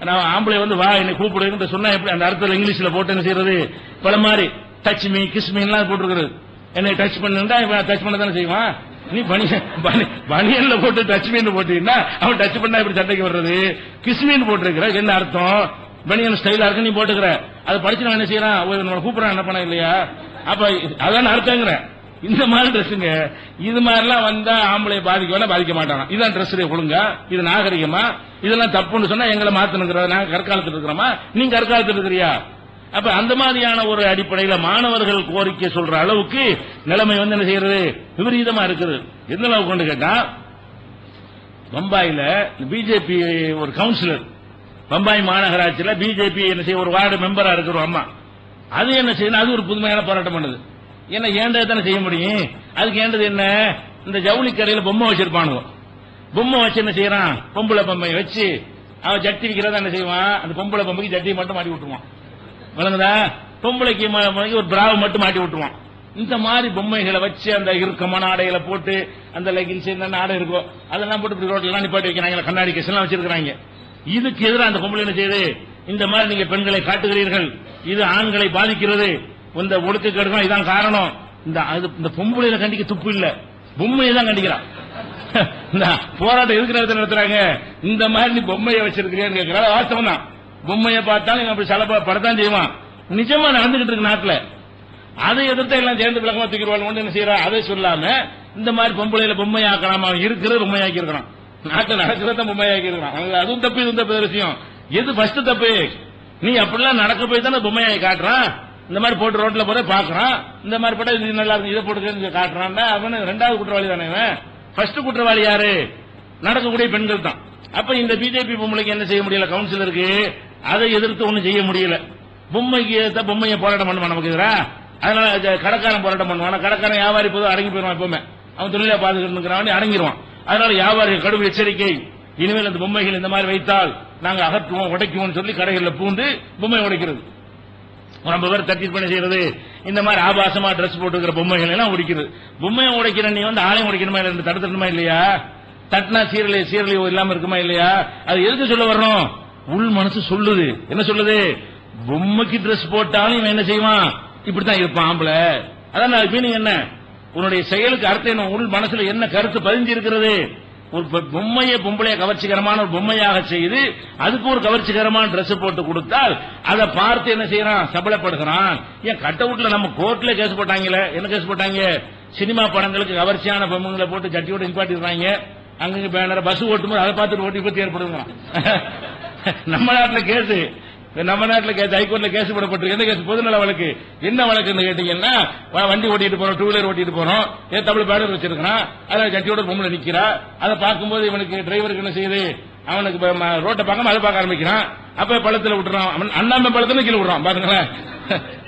நான் ஆம்பளை வந்து வா என்னை கூப்பிடுன்னு சொன்னா எப்படி அந்த அர்த்தத்தில் இங்கிலீஷ்ல போட்டு என்ன செய்யறது? பல மாதிரி டச் மீ கிஸ் மீன்லாம் போட்டிருக்கிறது. என்னை டச் பண்ணுண்டா டச் பண்ண தானே செய்வான். நீ பனியன்ல போட்டு டச் மீன் போட்டீங்கன்னா அவன் டச் பண்ணா இப்படி சட்டைக்கு வர்றது? கிஸ் மீன் போட்டிருக்கிற என்ன அர்த்தம்? பனியன் ஸ்டைலா இருக்கு நீ போட்டுக்கிற, அதை படிச்சு என்ன செய்யறான்? கூப்பிடறான், என்ன பண்ண இல்லையா? அப்ப அதான் அர்த்தங்கிற. இந்த மாதிரி ட்ரெஸ்ஸுங்க, இது மாதிரிலாம் வந்தா ஆம்பளை பாதிக்க மாட்டாங்க. இதுதான் ட்ரெஸ் ஒழுங்கா, இது நாகரிகமா, இதெல்லாம் தப்புன்னு சொன்னா எங்களை மாத்தணுங்கிற, நாங்க கற்காலத்தில் இருக்கிறோமா, நீங்க கற்காலத்தில் இருக்கிறியா? அப்ப அந்த மாதிரியான ஒரு அடிப்படையில் மாணவர்கள் கோரிக்கை சொல்ற அளவுக்கு நிலைமை வந்து என்ன செய்யறது? விபரீதமா இருக்குது. எந்த அளவுக்கு கொண்டு கேட்டா, பம்பாயில பிஜேபி ஒரு கவுன்சிலர், பம்பாய் மாநகராட்சியில் பிஜேபி என்ன செய்ய ஒரு வார்டு மெம்பரா இருக்கிறோம் அம்மா, அது என்ன செய்யணும்? அது ஒரு புதுமையான போராட்டம் பண்ணுது. என்ன ஏண்டது தானே செய்ய முடியும்? அதுக்கு ஏண்டது என்ன? இந்த ஜவுளி கடையில் பொம்மை வச்சிருப்பானுங்க, பொம்மை வச்சு என்ன செய்யறான்? பொம்பளை பொம்மையை வச்சு அவன் ஜட்டி விற்கிறதா என்ன செய்வான்? அந்த பொம்பளை பொம்மைக்கு ஜட்டியை மட்டும் மாட்டி விட்டுருவான். வழங்குதா? பொம்பளைக்கு ஒரு பிராவை மட்டும் மாட்டி விட்டுருவான். இந்த மாதிரி பொம்மைகளை வச்சு அந்த இறுக்கமான ஆடைகளை போட்டு அந்த லெகின்ஸ் என்ன ஆடை இருக்கோ அதெல்லாம் போட்டு ரோட்ல நிப்பாட்டி வைக்கிறாங்க, கண்ணாடி கேஸ் எல்லாம் வச்சிருக்காங்க. இதுக்கு எதிராக அந்த பொம்பளை என்ன செய்யுது? இந்த மாதிரி நீங்க பெண்களை காட்டுகிறீர்கள், இது ஆண்களை பாதிக்கிறது, இந்த ஒடுக்கேடுகள் இதான் காரணம். இந்த பொம்பளையில கண்டிக்க துப்பு இல்ல, பொம்மையை தான் கண்டிக்கிறான். இந்த போராட்டம் இருக்கிற இடத்துல நடத்துறாங்க. இந்த மாதிரி நீ பொம்மையை வச்சிருக்கிறியான்னு கேட்கிற வாஸ்தவம் தான். பொம்மையை பார்த்தாலும் அப்படி சலப்பா படத்தான் செய்வான். நிஜமா நடந்துகிட்டு இருக்கு நாட்டில். அதை எதிர்த்து எல்லாம் சேர்ந்து விளக்கமா தூக்கிடுவாங்க. என்ன செய்யறா? அதை சொல்லாம இந்த மாதிரி பொம்பளையில பொம்மையாக்கலாம். அவன் இருக்கிறது பொம்மையாக்கி இருக்கிறான், நாட்டில் நடக்கிறத பொம்மையாக்கி இருக்கிறான். அதுவும் தப்பு, இதுவும் தப்பு விஷயம். எது ஃபர்ஸ்ட் தப்பு? நீ அப்படிலாம் நடக்க போய் தானே பொம்மையாக்கி காட்டுறான். இந்த மாதிரி போட்டு ரோட்ல போற பாக்குறான், இந்த மாதிரி போட்டா இது நல்லா இருக்கு, இதை போட்டு காட்டுறான். அவனு ரெண்டாவது குற்றவாளி தானே. ஃபர்ஸ்ட் குற்றவாளி யாரு? நடக்கக்கூடிய பெண்கள் தான். அப்ப இந்த பிஜேபி பொம்மைக்கு என்ன செய்ய முடியல? கவுன்சிலருக்கு அதை எதிர்த்து ஒண்ணும் செய்ய முடியல. பொம்மைக்கு பொம்மையை போராட்டம் பண்ணுவான் நமக்கு எதிரா. அதனால கடைக்காரன் போராட்டம் பண்ணுவான். கடைக்காரன் வியாபாரி போதும் அடங்கி போயிடுவான். எப்பவுமே அவன் தொழிலை பாதுகாத்து அடங்கிடுவான். அதனால வியாபாரிகள் கடும் எச்சரிக்கை, இனிமேல் அந்த பொம்மைகள் இந்த மாதிரி வைத்தால் நாங்க அகற்றுவோம், உடைக்குவோம் சொல்லி கடைகளில் பூந்து பொம்மை உடைக்கிறது. ரொம்ப பேர் தட்டி பண்ணி செய்யறது. இந்த மாதிரி ஆபாசமா டிரெஸ் போட்டுக்கிற பொம்மைகள் எல்லாம் உடைக்கிறது. பொம்மையை உடைக்கிற நீ வந்து ஆலயம் உடைக்கணுமா இல்லை? தடுத்துமா இல்லையா? தட்டினா சீரழி இல்லாம இருக்குமா இல்லையா? அது எதுக்கு சொல்ல வரணும்? உள் மனசு சொல்லுது. என்ன சொல்லுது? பொம்மைக்கு டிரெஸ் போட்டாலும் இவன் என்ன செய்வான்? இப்படித்தான் இருப்பான் ஆம்பளை. அதான் மீனிங் என்ன? உன்னுடைய செயலுக்கு அர்த்தம் என்ன? உள் மனசுல என்ன கருத்து பதிஞ்சு இருக்கிறது? ஒரு பொம்மையை பொம்பளைய கவர்ச்சிகரமான ஒரு பொம்மையாக செய்து அதுக்கு ஒரு கவர்ச்சிகரமான டிரெஸ் போட்டு கொடுத்தால் அதை பார்த்து என்ன செய்யறான்? சபலப்படுகிறான். ஏன் கட் அவுட்ல நம்ம கோர்ட்ல கேஸ் போட்டாங்களே, என்ன கேஸ் போட்டாங்க? சினிமா படங்களுக்கு கவர்ச்சியான பொம்மைகளை போட்டு ஜட்டியோட நிப்பாட்டிடுறாங்க. அங்க பேனர் பஸ் ஓட்டும்போது அதை பார்த்துட்டு ஓட்டி பத்தி ஏற்படுங்க. நம்ம நாட்டில் கேஸ் ஹைகோர்ட்ல கேஸ் போடப்பட்டிருக்கு. எந்த கேஸ்? பொதுநல வழக்கு. என்ன வழக்குன்னு கேட்டீங்கன்னா, வண்டி ஓட்டிட்டு போறோம், டூ வீலர் ஓட்டிட்டு போறோம், தமிழ் பேனர் வச்சிருக்கான், அதில் ஜட்டியோட பொம்மை நிக்கிறா. அதை பார்க்கும்போது இவனுக்கு டிரைவருக்கு என்ன செய்யுது? அவனுக்கு ரோட்டை பார்க்காம அதை பார்க்க ஆரம்பிக்கிறான். அப்ப பள்ளத்துல விட்டுறான், அண்ணாம பள்ளத்துல கீழே விடுறான். பாருங்களேன்,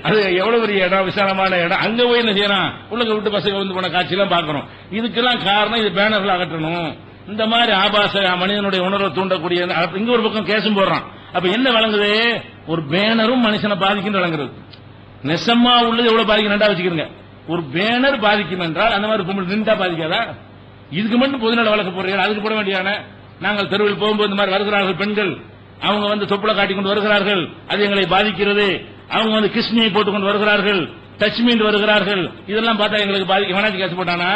அது எவ்வளவு பெரிய இடம், விசாலமான இடம். அங்க போய் என்ன செய்யறான்? உள்ள விட்டு பசங்க வந்து போன காட்சி எல்லாம் பார்க்கணும். இதுக்கெல்லாம் காரணம் இது பேனர்ல அகற்றணும். இந்த மாதிரி ஆபாச மனிதனுடைய உணர்வை தூண்டக்கூடிய இங்க ஒரு பக்கம் கேசும் போடுறான். அப்ப என்ன வழங்குது? ஒரு பேனரும் மனுஷனை பாதிக்கும் வழங்குறது. நெசமா உள்ளது எவ்வளவு பாதிக்கும் ரெண்டா வச்சுக்கிறீங்க. ஒரு பேனர் பாதிக்கும் என்றால் அந்த மாதிரி பொம்பளை நின்றா பாதிக்காதா? இதுக்கு மட்டும் பொதுநல வழக்கு போடுறீங்க, அதுக்கு போட வேண்டியான. நாங்கள் தெருவில் போகும்போது இந்த மாதிரி வருகிறார்கள் பெண்கள், அவங்க வந்து தொப்புளை காட்டிக்கொண்டு வருகிறார்கள், அது எங்களை பாதிக்கிறது. அவங்க வந்து கிருஷ்ணியை போட்டுக்கொண்டு வருகிறார்கள், டச்மீன் வருகிறார்கள், இதெல்லாம் பார்த்தா எங்களுக்கு பாதிக்கும். வேணாச்சு கேஸ் போட்டானா?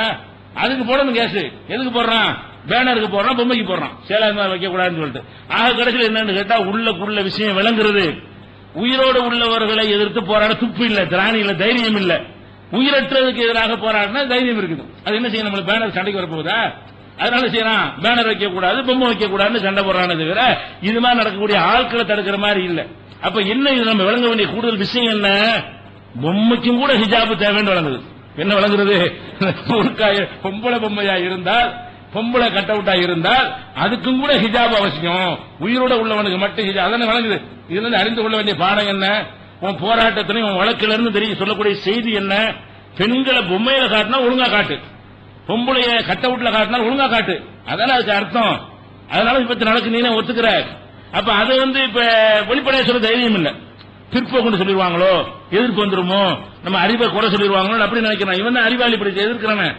அதுக்கு போடணும் கேஸ். எதுக்கு போடுறான்? பேனருக்கு போடுறான், பொம்மைக்கு போடுறான், சேலம் வைக்க கூடாதுன்னு சொல்லிட்டு. ஆக கடைசியில் என்னன்னு கேட்டா உள்ளக்குள்ள விஷயம் விளங்குறது. உயிரோடு உள்ளவர்களை எதிர்த்து போராட துப்பு இல்ல, திராணி இல்ல, தைரியம் இல்ல. உயிரற்றதுக்கு எதிராக போராடினா தைரியம் இருக்குது. அது என்ன செய்யும்? நம்மளுக்கு பேனர் சண்டைக்கு வரப்போகுதா? அதனால செய்யறான், பேனர் வைக்க கூடாது, பொம்மை வைக்க கூடாதுன்னு சண்டை போடுறானே தவிர இது மாதிரி நடக்கக்கூடிய ஆட்களை தடுக்கிற மாதிரி இல்ல. அப்ப என்ன இது நம்ம விளங்க வேண்டிய கூடுதல் விஷயம் என்ன? பொம்மைக்கும் கூட ஹிஜாபு தேவைன்னு வழங்குது. என்ன வழங்குறது? பொம்பளை பொம்மையா இருந்தால், பொம்பளை கட் அவுட்டா இருந்தால் அதுக்கும் கூட ஹிஜாப் அவசியம். உயிரோட உள்ளவனுக்கு மட்டும் ஹிஜாப். அதனை வழங்குது. இதுல இருந்து அறிந்து கொள்ள வேண்டிய பாடம் என்ன? உன் போராட்டத்திலையும் உன் வழக்கில இருந்து தெரிய சொல்லக்கூடிய செய்தி என்ன? பெண்களை பொம்மையில காட்டினா ஒழுங்கா காட்டு, பொம்பளைய கட் அவுட்ல காட்டினா ஒழுங்கா காட்டு. அதனால அதுக்கு அர்த்தம். அதனால இப்ப நடக்கு, நீனே ஒத்துக்கிற. அப்ப அது வந்து இப்ப வெளிப்படையா சொல்ல தைரியம் இல்ல. பிற்போக்குன்னு சொல்லிடுவாங்களோ, எதிர்ப்பு வந்துருமோ, நம்ம அறிவை குறை சொல்லிடுவாங்களோ அப்படி நினைக்கிறான். இவன் அறிவாளி இப்படி எதிர்க்கிறான்,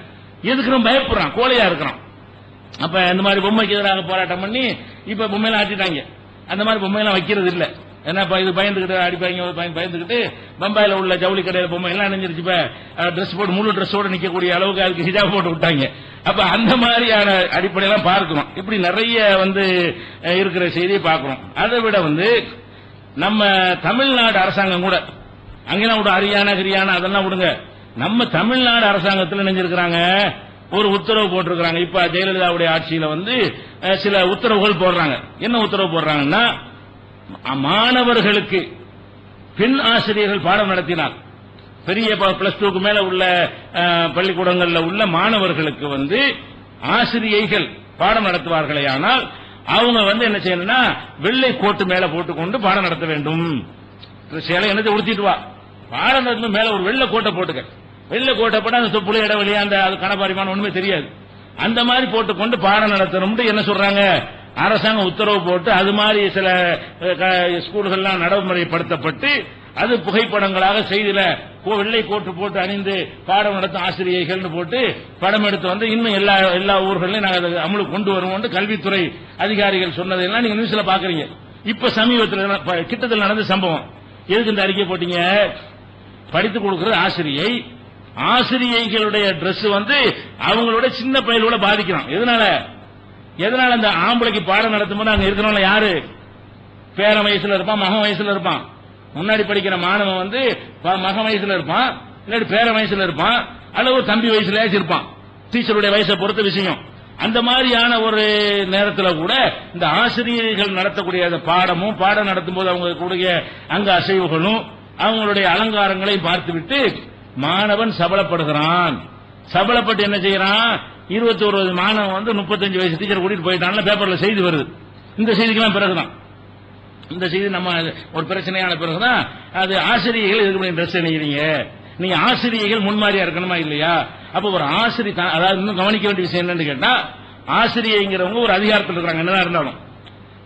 எதுக்குறோம் பயப்படுறான், கோழையா இருக்கிறான். அப்ப இந்த மாதிரி பொம்மைக்கு எதிராக போராட்டம் பண்ணி இப்ப பொம்மையெல்லாம் ஆட்டிட்டாங்க. அந்த மாதிரி பொம்மையெல்லாம் வைக்கிறது இல்ல. ஏன்னா இது பயந்துகிட்டு அடிப்பாங்க, பயந்துகிட்டு பம்பாயில உள்ள ஜவுளி கடையில பொம்மை எல்லாம் நினைஞ்சிருச்சு. இப்ப டிரெஸ் போட்டு முழு டிரெஸ்ஸோட நிக்கக்கூடிய அளவுக்கு அதுக்கு ஹிஜாப் போட்டு விட்டாங்க. அப்ப அந்த மாதிரியான அடிப்படையெல்லாம் பார்க்கிறோம். இப்படி நிறைய வந்து இருக்கிற செய்தியை பார்க்கிறோம். அதை விட வந்து நம்ம தமிழ்நாடு அரசாங்கம் கூட, அங்கெல்லாம் விட ஹரியானா அதெல்லாம் விடுங்க, நம்ம தமிழ்நாடு அரசாங்கத்தில் நினைஞ்சிருக்கிறாங்க, ஒரு உத்தரவு போட்டிருக்கிறாங்க. இப்ப ஜெயலலிதாவுடைய ஆட்சியில வந்து சில உத்தரவுகள் போடுறாங்க. என்ன உத்தரவு போடுறாங்கன்னா, மாணவர்களுக்கு பெண் ஆசிரியர்கள் பாடம் நடத்தினார், பெரிய பிளஸ் டூக்கு மேல உள்ள பள்ளிக்கூடங்கள்ல உள்ள மாணவர்களுக்கு வந்து ஆசிரியைகள் பாடம் நடத்துவார்களே, ஆனால் அவங்க வந்து என்ன செய்யணும்னா வெள்ளை கோட்டு மேல போட்டுக்கொண்டு பாடம் நடத்த வேண்டும். சேலை என்னத்தை உடுத்திட்டு வா, பாடம் நடத்தும் மேல ஒரு வெள்ளை கோட்டை போட்டுக்க. வெள்ளை கோட்டை போட்டு அந்த தொப்புளை இடைவெளியா அந்த கணபாரிமான ஒண்ணுமே தெரியாது. அந்த மாதிரி போட்டுக்கொண்டு பாடம் நடத்தணும் என்ன சொல்றாங்க, அரசாங்கம் உத்தரவு போட்டு அது மாதிரி சில ஸ்கூல்கள்லாம் நடைமுறைப்படுத்தப்பட்டு அது புகைப்படங்களாக செய்தில வெள்ளை கோட்டு போட்டு அணிந்து பாடம் நடத்தும் ஆசிரியைகள் போட்டு படம் எடுத்து வந்து இன்னும் எல்லா ஊர்களையும் நாங்கள் அமலுக்கு கொண்டு வருவோம் கல்வித்துறை அதிகாரிகள் சொன்னதெல்லாம் நீங்க நியூஸ்ல பாக்குறீங்க. இப்ப சமீபத்தில் கிட்டத்தில் நடந்த சம்பவம். எதுக்கு இந்த அறிக்கை போட்டீங்க? படித்து கொடுக்கிறது ஆசிரியை, ஆசிரியைகளுடைய டிரெஸ் வந்து அவங்களோட சின்ன பையலோட பாதிக்கிறான். எதனால அந்த ஆம்பளைக்கு பாடம் நடத்தும் போது அங்க இருக்கிறவங்க யாரு பேர வயசுல இருப்பான், மகன் வயசுல இருப்பான். முன்னாடி படிக்கிற மாணவன் வந்து மகன் வயசுல இருப்பான், இல்லாட்டி பேர வயசுல இருப்பான், அல்லது ஒரு தம்பி வயசுல இருப்பான். டீச்சருடைய வயசை பொறுத்த விஷயம். அந்த மாதிரியான ஒரு நேரத்தில் கூட இந்த ஆசிரியர்கள் நடத்தக்கூடிய அந்த பாடம் நடத்தும் போது அவங்க கூடிய அங்க அசைவுகளும் அவங்களுடைய அலங்காரங்களையும் பார்த்துவிட்டு மாணவன் சபலப்படுகிறான். சபலப்பட்டு என்ன செய்யறான், 21 மாணவன் வந்து 35 வயசு டீச்சர் கூட்டிட்டு போயிட்டான்ல பேப்பர்ல செய்தி வருது. இந்த செய்திக்கெல்லாம் பிறகுதான் இந்த செய்தி நம்ம ஒரு பிரச்சனையான பிறகுதான் அது ஆசிரியர்கள் எதுக்கு ட்ரெஸ் அணிகிறீங்க, நீங்க ஆசிரியர்கள் முன்மாதிரியா இருக்கணுமா இல்லையா? அப்ப ஒரு ஆசிரியர், அதாவது இன்னும் கவனிக்க வேண்டிய விஷயம் என்னன்னு கேட்டா, ஆசிரியங்கிறவங்க ஒரு அதிகாரத்தில் இருக்கிறாங்க. என்னதான் இருந்தாலும்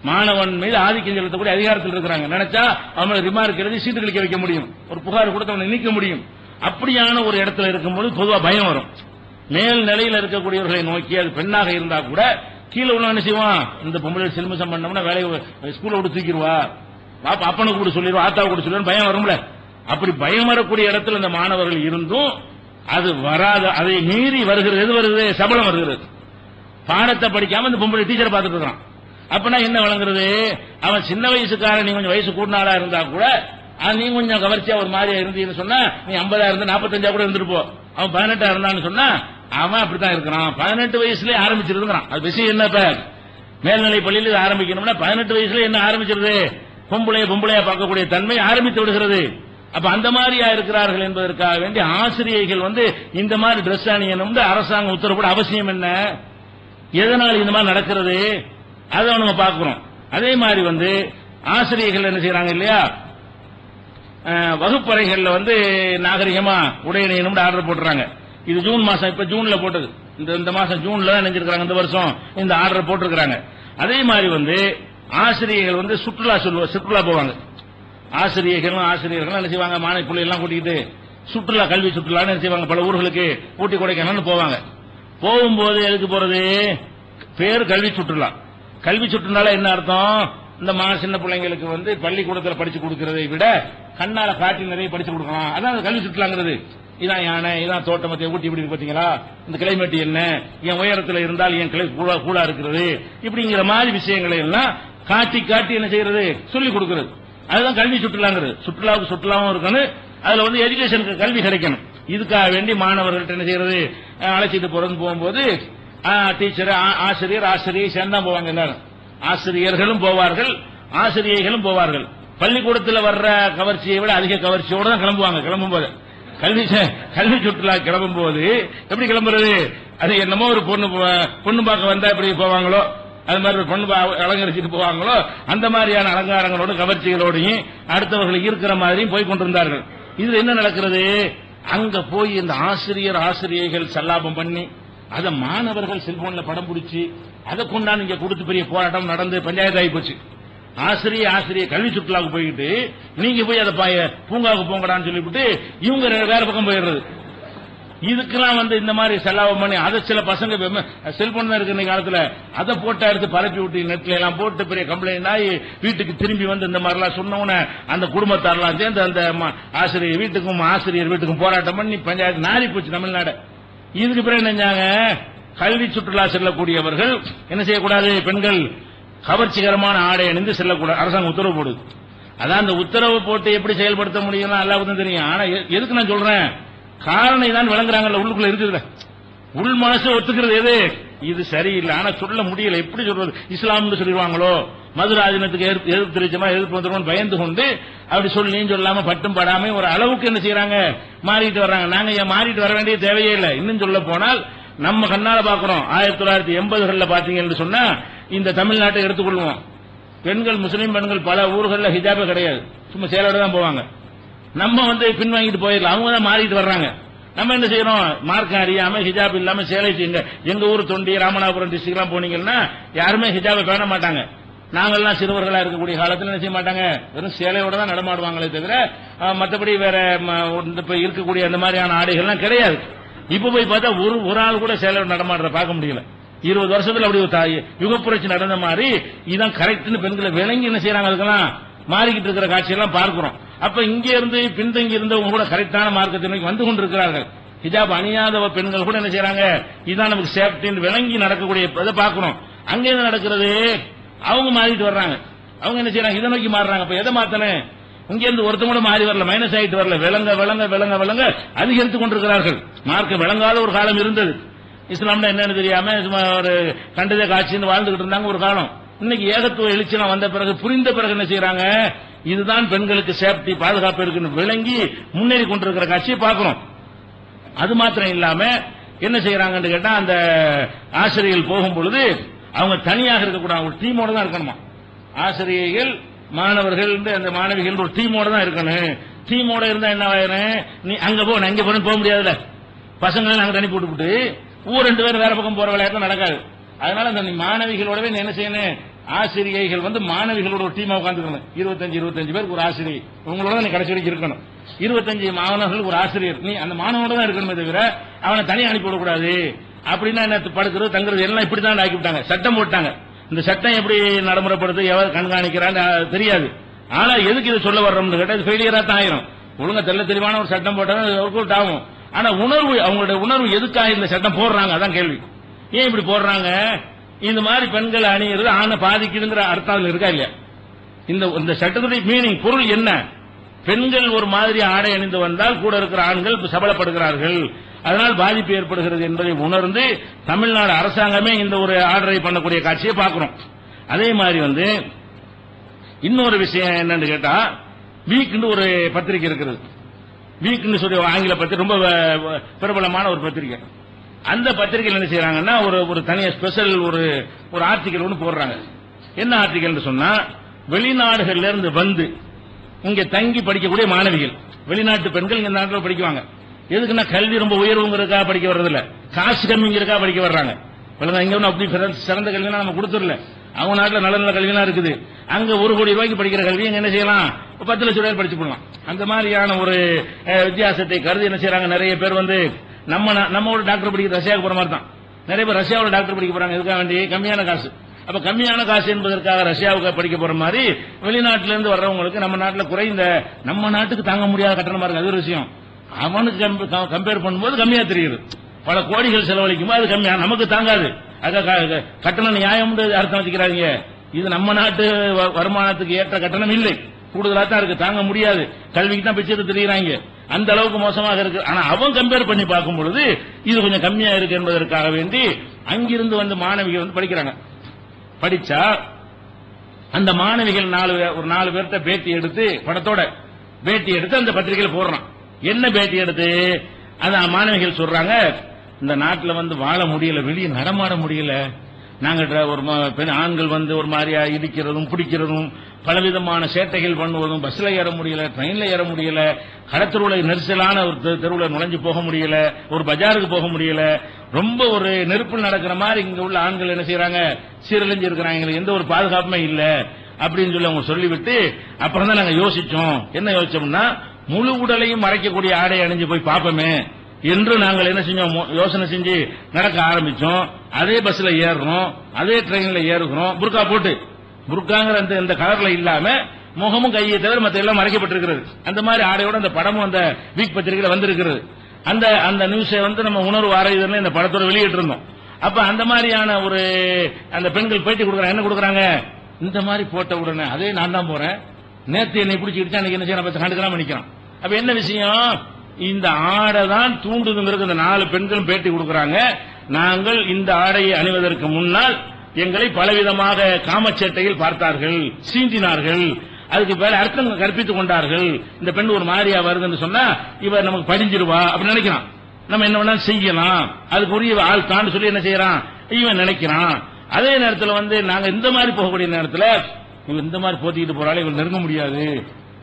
மாணவன் மீது ஆதிக்கம் செலுத்தக்கூடிய அதிகாரத்தில் இருக்கிறாங்க. நினைச்சா அவங்களை ரிமார்க் எழுதி சீட்டு கழிக்க வைக்க முடியும், ஒரு புகார் கொடுத்து அவனை நீக்க முடியும். அப்படியான ஒரு இடத்துல இருக்கும்போது பொதுவா பயம் வரும். மேல் நிலையில் இருக்கக்கூடியவர்களை நோக்கி, அது பெண்ணாக இருந்தா கூட கீழே உள்ள என்ன செய்வான், இந்த பொம்பளை சிலுமிசம் பண்ணோம்னா வேலையை ஸ்கூலை விட்டு தூக்கிடுவா, அப்பனுக்கு கூட சொல்லிடுவா, ஆத்தாவுக்கு கூட சொல்லிடுவா, பயம் வரும்ல. அப்படி பயம் வரக்கூடிய இடத்துல இந்த மாணவர்கள் இருந்தும் அது வராத, அதை மீறி வருகிறது. எது வருது? சபலம் வருகிறது. பாடத்தை படிக்காம இந்த பொம்பளை டீச்சரை பார்த்துட்டு இருக்கான். அப்பனா என்ன வழங்குறது? அவன் சின்ன வயசுக்காரன், நீ கொஞ்சம் வயசு கூடுனாளா இருந்தா கூட நீ கொஞ்சம் கவர்ச்சியா ஒரு மாதிரியா இருந்தீன்னு சொன்னா, நீ 50 இருந்து 45 கூட இருந்துட்டு போ. அவன் 18 இருந்தான்னு சொன்னா அவன் அப்படித்தான் இருக்கிறான். 18 வயசுலயே ஆரம்பிச்சிருக்கிறான். அது விஷயம் என்ன? இப்ப மேல்நிலை பள்ளியில் ஆரம்பிக்கணும்னா 18 வயசுல என்ன ஆரம்பிச்சிருது? பொம்பளையா பார்க்கக்கூடிய தன்மை ஆரம்பித்து விடுகிறது. அப்ப அந்த மாதிரியா இருக்கிறார்கள் என்பதற்காக வேண்டி ஆசிரியர்கள் வந்து இந்த மாதிரி டிரெஸ் அணியணும் அரசாங்கம் உத்தரவு அவசியம் என்ன? எதனால் இந்த மாதிரி நடக்கிறது அதை நம்ம பார்க்கிறோம். அதே மாதிரி வந்து ஆசிரியர்கள் என்ன செய்யறாங்க இல்லையா, வகுப்பறைகள்ல வந்து நாகரிகமா உடை அணியணும் ஆர்டர் போட்டுறாங்க. இது ஜூன் மாசம், இப்ப ஜூன்ல போட்டது, இந்த மாசம் ஜூன்ல தான் நினைச்சிருக்காங்க, இந்த வருஷம் இந்த ஆர்டர் போட்டிருக்கிறாங்க. அதே மாதிரி வந்து ஆசிரியர்கள் வந்து சுற்றுலா போவாங்க. ஆசிரியர்கள் என்ன செய்வாங்க, மாணவி பிள்ளை எல்லாம் கூட்டிக்கிட்டு சுற்றுலா, கல்வி சுற்றுலா என்ன செய்வாங்க, பல ஊர்களுக்கு ஊட்டி கொடைக்கானல் போவாங்க. போகும்போது எதுக்கு போறது? பேர் கல்வி சுற்றுலா. கல்வி சுற்றுலால என்ன அர்த்தம்? இந்த சின்ன பிள்ளைங்களுக்கு வந்து பள்ளிக்கூடத்தில் படிச்சு கொடுக்கறதை விட கண்ணால காட்டி நிறைய படிச்சு கொடுக்கலாம். அதான் கல்வி சுற்றுலாங்கிறது. இதான் யானை, இதான் தோட்டமத்தை ஊட்டி இப்படி பாத்தீங்களா, இந்த கிளைமேட் என்ன, என் உயரத்தில் இருந்தால் என் கிளை கூலா இருக்கிறது, இப்படிங்கிற மாதிரி விஷயங்களை எல்லாம் காட்டி என்ன செய்யறது, சொல்லிக் கொடுக்கிறது. அதுதான் கல்வி சுற்றுலாங்கிறது. சுற்றுலாவும் இருக்கணும், அதுல வந்து எஜுகேஷனுக்கு கல்வி கிடைக்கணும். இதுக்காக வேண்டி மாணவர்கள்ட்ட என்ன செய்யறது, அழைச்சிட்டு போகும்போது டீச்சர் ஆசிரியை சேர்ந்தான் போவாங்க. எல்லாரும் ஆசிரியர்களும் போவார்கள், ஆசிரியைகளும் போவார்கள். பள்ளிக்கூடத்தில் வர்ற கவர்ச்சியை விட அதிக கவர்ச்சியோட தான் கிளம்புவாங்க. கிளம்பும்போது கல்வி சுற்றுலா கிளம்பும் போது எப்படி கிளம்புறது? அது என்னமோ ஒரு பொண்ணு பார்க்க வந்தா எப்படி போவாங்களோ, அது மாதிரி ஒரு பொண்ணு அலங்கரிச்சுட்டு போவாங்களோ, அந்த மாதிரியான அலங்காரங்களோட கவர்ச்சிகளோடையும் அடுத்தவர்களுக்கு இருக்கிற மாதிரியும் போய் கொண்டிருந்தார்கள். இதுல என்ன நடக்கிறது? அங்க போய் இந்த ஆசிரியைகள் சல்லாபம் பண்ணி அதை மாணவர்கள் செல்போன்ல படம் பிடிச்சி அதை கொண்டாந்து இங்க கொடுத்து பெரிய போராட்டம் நடந்து பஞ்சாயத்து ஆகி போச்சு. ஆசிரியர் கல்வி சுற்றுலாவுக்கு போயிட்டு நீங்க போய் அதை பூங்காவுக்கு போங்கடான்னு சொல்லிவிட்டு இவங்க வேற பக்கம் போயிடுறது. இதுக்கெல்லாம் வந்து இந்த மாதிரி செலவு பண்ணி அதை சில பசங்க செல்போன் தான் இருக்கு இந்த காலத்துல, அதை போட்டா எடுத்து பரப்பி விட்டு நெட்ல எல்லாம் போட்டு பெரிய கம்ப்ளைண்ட் ஆகி வீட்டுக்கு திரும்பி வந்து இந்த மாதிரிலாம் சொன்னவன அந்த குடும்பத்தாரெல்லாம் சேர்ந்து அந்த ஆசிரியர் வீட்டுக்கும் போராட்டம் பண்ணி பஞ்சாயத்து நாரி போச்சு தமிழ்நாடு. இதுக்கு பிறகு நினைஞ்சாங்க, கல்வி சுற்றுலா செல்லக்கூடியவர்கள் என்ன செய்யக்கூடாது, பெண்கள் கவர்ச்சிகரமான ஆடை அணிந்து செல்லக்கூடாது, அரசாங்கம் உத்தரவு போடுது. அதான் அந்த உத்தரவு போட்டு எப்படி செயல்படுத்த முடியும் அல்லாஹ்வுக்கு தெரியும். ஆனா எதுக்கு நான் சொல்றேன், காரணம் தான் விளங்குறாங்கல்ல, உள்ளுக்குள்ள இருக்குது, உள் மனசு ஒத்துக்கிறது எது, இது சரியில்லை. ஆனா சொல்ல முடியல, எப்படி சொல்றது, இஸ்லாம்னு சொல்லிடுவாங்களோ, மதுராஜனத்துக்கு எதிர்ப்பு தெரிவிச்சமா எதிர்ப்பு வந்துடும் பயந்து கொண்டு அப்படி சொல்லியும் சொல்லாம பட்டும் படாம ஒரு அளவுக்கு என்ன செய்யறாங்க, மாறிட்டு வர்றாங்க. நாங்க ஏன் மாறிட்டு வர வேண்டிய தேவையே இல்லை. இன்னும் சொல்ல போனால் நம்ம கண்ணால பாக்குறோம், 1980களில் பாத்தீங்கன்னு சொன்னா இந்த தமிழ்நாட்டை எடுத்துக்கொள்வோம், பெண்கள் முஸ்லீம் பெண்கள் பல ஊர்களில் ஹிஜாபே கிடையாது, சும்மா சேலோட தான் போவாங்க. நம்ம வந்து பின்வாங்கிட்டு போயிடலாம், அவங்க தான் மாறிட்டு வர்றாங்க. நம்ம என்ன செய்யறோம், மார்க்கம் அறியாம ஹிஜாப் இல்லாம சேலை எங்க ஊர் தொண்டி ராமநாதபுரம் டிஸ்ட்ரிக்ட் எல்லாம் போனீங்கன்னா யாருமே ஹிஜாபை பேண மாட்டாங்க. நாங்கெல்லாம் சிறுவர்களா இருக்கக்கூடிய காலத்தில் என்ன செய்ய மாட்டாங்க, வெறும் சேலையோட தான் நடமாடுவாங்களே தவிர மற்றபடி வேற இருக்கக்கூடிய அந்த மாதிரியான ஆடைகள்லாம் கிடையாது. இப்ப போய் பார்த்தா ஒரு ஆள் கூட சேலையோட நடமாடுற பார்க்க முடியல. 20 வருஷத்துல அப்படி ஒரு யுகப்புரட்சி நடந்த மாதிரி இதான் கரெக்ட்னு பெண்களை விளங்கி என்ன செய்யறாங்க, அதுக்கெல்லாம் மாறிக்கிட்டு இருக்கிற காட்சியெல்லாம் பார்க்கிறோம். அப்ப இங்க இருந்து பின்தங்கி இருந்தவங்க கூட கரெக்டான மார்க்கத்தை நோக்கி வந்து கொண்டிருக்கிறார்கள். ஹிஜாப் அணியாத பெண்கள் கூட என்ன செய்யறாங்க, இதான் நமக்கு சேஃப்டின்னு விளங்கி நடக்கக்கூடிய இதை பார்க்கிறோம். அங்க என்ன நடக்கிறது, அவங்க மாறிட்டு வர்றாங்க, அவங்க என்ன செய்யறாங்க, இதை நோக்கி மாறுறாங்க. அப்ப எதை மாத்தனே, இங்க இருந்து ஒருத்தம் கூட மாறி வரல, மைனஸ் ஆயிட்டு வரல, விளங்க அதிகரித்துக் கொண்டிருக்கிறார்கள். மார்க்க விளங்காத ஒரு காலம் இருந்தது. இஸ்லாம்னா என்னன்னு தெரியாம சும்மா ஒரு கண்டதே காட்சின்னு வாழ்ந்துகிட்டு இருந்தாங்க ஒரு காலம். இன்னைக்கு ஏகத்துவ எழுச்சிலாம் வந்த பிறகு புரிந்த பிறகு என்ன செய்யறாங்க, இதுதான் பெண்களுக்கு சேஃப்டி பாதுகாப்பு இருக்குன்னு விளங்கி முன்னேறி கொண்டிருக்கிற காட்சியை பார்க்கிறோம். அது மாத்திரம் இல்லாம என்ன செய்யறாங்கன்னு கேட்டா, அந்த ஆசிரியர்கள் போகும் பொழுது அவங்க தனியாக இருக்கக்கூடாது, ஒரு டீமோட தான் இருக்கணுமா. ஆசிரியர்கள் மாணவர்கள் அந்த மாணவிகள் ஒரு டீமோட தான் இருக்கணும். டீமோட இருந்தா என்ன ஆயிரும், நீ அங்க போ நான் இங்க போக முடியாதுல்ல, பசங்களை நாங்க அனுப்பி விட்டுவிட்டு ரெண்டு பேரும் வேற பக்கம் போற விளையாட்டு நடக்காது. அதனால அந்த மாணவிகளோடவே என்ன செய்யணும், ஆசிரியர்கள் மாணவிகளோட ஒரு டீமா உட்காந்துக்கணும். 25 பேருக்கு ஒரு ஆசிரியர், உங்களோட நீ கடைசி வரைக்கும் இருக்கணும். 25 மாணவர்களுக்கு ஒரு ஆசிரியர், நீ அந்த மாணவனோட தான் இருக்கணுமே தவிர அவனை தனியாக அனுப்பி விடக்கூடாது. அப்படின்னா என்ன, படுக்கிறது தங்குறது எல்லாம் இப்படிதான் ஆக்கிவிட்டாங்க, சட்டம் போட்டாங்க. இந்த சட்டம் எப்படி நடைமுறைப்படுது, எவ்வளவு கண்காணிக்கிறான்னு தெரியாது. ஆனா எதுக்கு இதை சொல்ல வர்றோம்னு கேட்டா, இது ஃபெயிலியரா தான் ஆயிரும். ஒழுங்கா தெளிவான ஒரு சட்டம் போட்டாலும் ஒர்க் அவுட் ஆகும். ஆனா உணர்வு, அவங்களுடைய உணர்வு எதுக்காக இந்த சட்டம் போடுறாங்க அதான் கேள்வி. ஏன் இப்படி போடுறாங்க, இந்த மாதிரி பெண்கள் அணியிறது ஆணை பாதிக்குதுங்கிற அர்த்தம் இருக்கா இல்லையா? இந்த சட்டத்துடைய மீனிங் பொருள் என்ன, பெண்கள் ஒரு மாதிரி ஆடை அணிந்து வந்தால் கூட இருக்கிற ஆண்கள் சபலப்படுகிறார்கள், அதனால் பாதிப்பு ஏற்படுகிறது என்பதை உணர்ந்து தமிழ்நாடு அரசாங்கமே இந்த ஒரு ஆர்டரை பண்ணக்கூடிய காட்சியை பார்க்கிறோம். அதே மாதிரி இன்னொரு விஷயம் என்னன்னு கேட்டா, வீக்னு ஒரு பத்திரிகை இருக்கிறது. வீக்னு சொல்லி ஆங்கில பத்திரிகை, ரொம்ப பிரபலமான ஒரு பத்திரிகை. அந்த பத்திரிகையில் என்ன செய்யறாங்கன்னா, ஒரு தனியா ஸ்பெஷல் ஒரு ஆர்டிகல் ஒன்று போடுறாங்க. என்ன ஆர்டிகல் சொன்னா, வெளிநாடுகள்ல இருந்து வந்து இங்க தங்கி படிக்கக்கூடிய மாணவிகள், வெளிநாட்டு பெண்கள் இந்த நாட்டில் படிக்குவாங்க. எதுக்குன்னா கல்வி ரொம்ப உயர்வுங்கிறதுக்காக படிக்க வர்றதில்ல, காசு கம்மிங்கிறதுக்காக படிக்க வர்றாங்க. இங்க அப்படி சிறந்த கல்வினா நம்ம கொடுத்துடல, அவங்க நாட்டில் நல்ல நல்ல கல்விலாம் இருக்குது. அங்க 1 கோடி ரூபாய்க்கு படிக்கிற கல்வி என்ன செய்யலாம், 10 லட்சம் ரூபாய் படிச்சு போடலாம். அந்த மாதிரியான ஒரு வித்தியாசத்தை கருதி என்ன செய்யறாங்க, நிறைய பேர் நம்மளோட டாக்டர் படிக்கிற ரஷ்யாவுக்கு போற மாதிரி தான் நிறைய பேர் ரஷ்யாவோட டாக்டர் படிக்க போறாங்க. எதுக்காக வேண்டி, கம்மியான காசு. அப்ப கம்மியான காசு என்பதற்காக ரஷ்யாவுக்கு படிக்க போற மாதிரி வெளிநாட்டிலிருந்து வர்றவங்களுக்கு நம்ம நாட்டில் குறைந்த, நம்ம நாட்டுக்கு தாங்க முடியாத கட்டணமா இருக்கு. அது ஒரு விஷயம். அவனுக்கு கம்பேர் பண்ணும்போது கம்மியா தெரியுது. பல கோடிகள் செலவழிக்கும் போது அது கம்மியா, நமக்கு தாங்காது. கட்டணம் நியாயம் அர்த்தம் வச்சுக்கிறாங்க. இது நம்ம நாட்டு வருமானத்துக்கு ஏற்ற கட்டணம் இல்லை, கூடுதலா தான் இருக்கு, தாங்க முடியாது. கல்விக்கு தான் பிச்சை தெரியுறாங்க, அந்த அளவுக்கு மோசமாக இருக்கு. ஆனா அவன் கம்பேர் பண்ணி பார்க்கும் பொழுது இது கொஞ்சம் கம்மியா இருக்கு என்பதற்காக வேண்டி அங்கிருந்து மாணவிகள் படிக்கிறாங்க. படிச்சா அந்த மாணவிகள் ஒரு 4 பேர்த்த பேட்டி எடுத்து, படத்தோட பேட்டி எடுத்து அந்த பத்திரிகையில் போடுறான். என்ன பேட்டி எடுத்து, அந்த மாணவிகள் சொல்றாங்க, இந்த நாட்டில் வாழ முடியல, வெளியே நடமாட முடியல, நாங்க ஒரு ஆண்கள் ஒரு மாதிரியா இடிக்கிறதும் பிடிக்கிறதும் பலவிதமான சேட்டைகள் பண்ணுவதும், பஸ்ல ஏற முடியல, ட்ரெயின்ல ஏற முடியல, கடத்தருவுல நெரிசலான ஒரு தெருவுல நுழைஞ்சு போக முடியல, ஒரு பஜாருக்கு போக முடியல, ரொம்ப ஒரு நெருப்பில் நடக்கிற மாதிரி இங்க உள்ள ஆண்கள் என்ன செய்யறாங்க, சீரழிஞ்சு இருக்கிறாங்க, எங்களுக்கு எந்த ஒரு பாதுகாப்புமே இல்ல அப்படின்னு சொல்லி அவங்க சொல்லிவிட்டு, அப்புறம் தான் நாங்க யோசிச்சோம். என்ன யோசிச்சோம்னா, முழு உடலையும் மறைக்கக்கூடிய ஆடை அணிஞ்சு போய் பார்ப்போமே என்று நாங்கள் என்ன செஞ்சோம், யோசனை செஞ்சு நடக்க ஆரம்பிச்சோம். அதே பஸ்ல ஏறுறோம், அதே ட்ரெயின்ல ஏறுகிறோம், புர்கா போட்டு, புர்காங்கிற அந்த கலர்ல இல்லாம முகமும் கையை தவிர மற்ற எல்லாம் மறைக்கப்பட்டிருக்கிறது. அந்த மாதிரி ஆடையோட அந்த படமும் அந்த வீக் பத்திரிகையில வந்திருக்கிறது. அந்த நியூஸை நம்ம உணர்வு ஆராய்தல் இந்த படத்தோட வெளியிட்டு இருந்தோம். அப்ப அந்த மாதிரியான ஒரு அந்த பெண்கள் பேட்டி கொடுக்குறாங்க. என்ன கொடுக்குறாங்க, இந்த மாதிரி போட்ட உடனே அதே நான் தான் போறேன், நேற்று என்னை பிடிச்சிக்கிட்டு அன்னைக்கு என்ன செய்யணும், கண்டுக்கலாம் நினைக்கிறான். அப்ப என்ன விஷயம், இந்த ஆடை தான் தூண்டுதுங்கிறது இந்த 4 பெண்களும் பேட்டி கொடுக்கறாங்க. நாங்கள் இந்த ஆடையை அணிவதற்கு முன்னால் எங்களை பலவிதமாக காமச்சேட்டையில் பார்த்தார்கள், சீண்டினார்கள், அதுக்கு மேல அர்த்தம் கற்பித்துக் கொண்டார்கள். இந்த பெண் ஒரு மாதிரியா வருதுன்னு சொன்னா இவர் நமக்கு படிஞ்சிருவா அப்படின்னு நினைக்கிறான். நம்ம என்ன வேணாலும் செய்யலாம், அதுக்கு உரிய ஆள் தான் சொல்லி என்ன செய்யறான், இவன் நினைக்கிறான். அதே நேரத்தில் நாங்க இந்த மாதிரி போகக்கூடிய நேரத்தில் இவன் இந்த மாதிரி போத்திக்கிட்டு போறாலே இவன் நெருங்க முடியாது,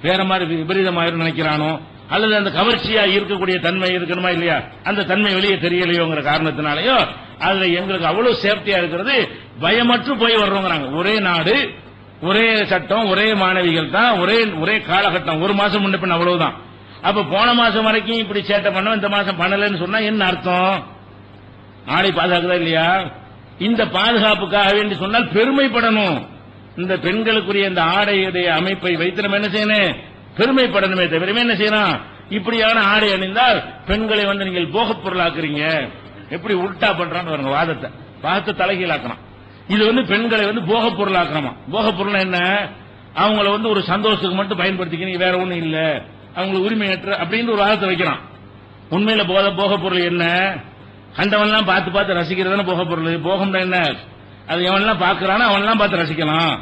வேற மாதிரி விபரீதமாயிரும் நினைக்கிறானோ, அல்லது அந்த கவர்ச்சியா இருக்கக்கூடிய தன்மை இருக்கணுமா இல்லையா, அந்த தன்மை வெளியே தெரியலையோங்கிற காரணத்தினாலேயோ அதுல எங்களுக்கு அவ்வளவு சேஃப்டியா இருக்கிறது, பயமற்று போய் வர்றோங்கிறாங்க. ஒரே நாடு, ஒரே சட்டம், ஒரே மாணவிகள் தான், ஒரே காலகட்டம், 1 மாசம் முன்ன பின் அவ்வளவுதான். அப்ப போன மாசம் வரைக்கும் இப்படி சேட்டை பண்ண, இந்த மாசம் பண்ணலன்னு சொன்னா என்ன அர்த்தம், ஆடை பாதுகாக்குதா இல்லையா? இந்த பாதுகாப்புக்காக வேண்டி சொன்னால் பெருமைப்படணும். இந்த பெண்களுக்குரிய இந்த ஆடையுடைய அமைப்பை வைத்து நம்ம என்ன செய்யணும், பெருமைப்படணுமே தவிர என்ன செய்யணும், இப்படியான ஆடை அணிந்தால் பெண்களை நீங்கள் போகப் பொருளாக்குறீங்க, எப்படி உல்டா பண்றான்னு பாருங்க, வாதத்தை தலைகீழாக்கணும். இது பெண்களை போகப் பொருளாக்கணுமா. போகப் பொருள் என்ன, அவங்கள ஒரு சந்தோஷத்துக்கு மட்டும் பயன்படுத்திக்க, வேற ஒண்ணும் இல்ல, அவங்களுக்கு உரிமையற்ற அப்படின்னு ஒரு வாதத்தை வைக்கிறான். உண்மையில போகப் பொருள் என்ன, கண்டவன்லாம் பார்த்து பார்த்து ரசிக்கிறதான போக பொருள். போகம்னா என்ன? அது எவன்லாம் பார்க்கறானோ அவன்லாம் பார்த்து ரசிக்கலாம்.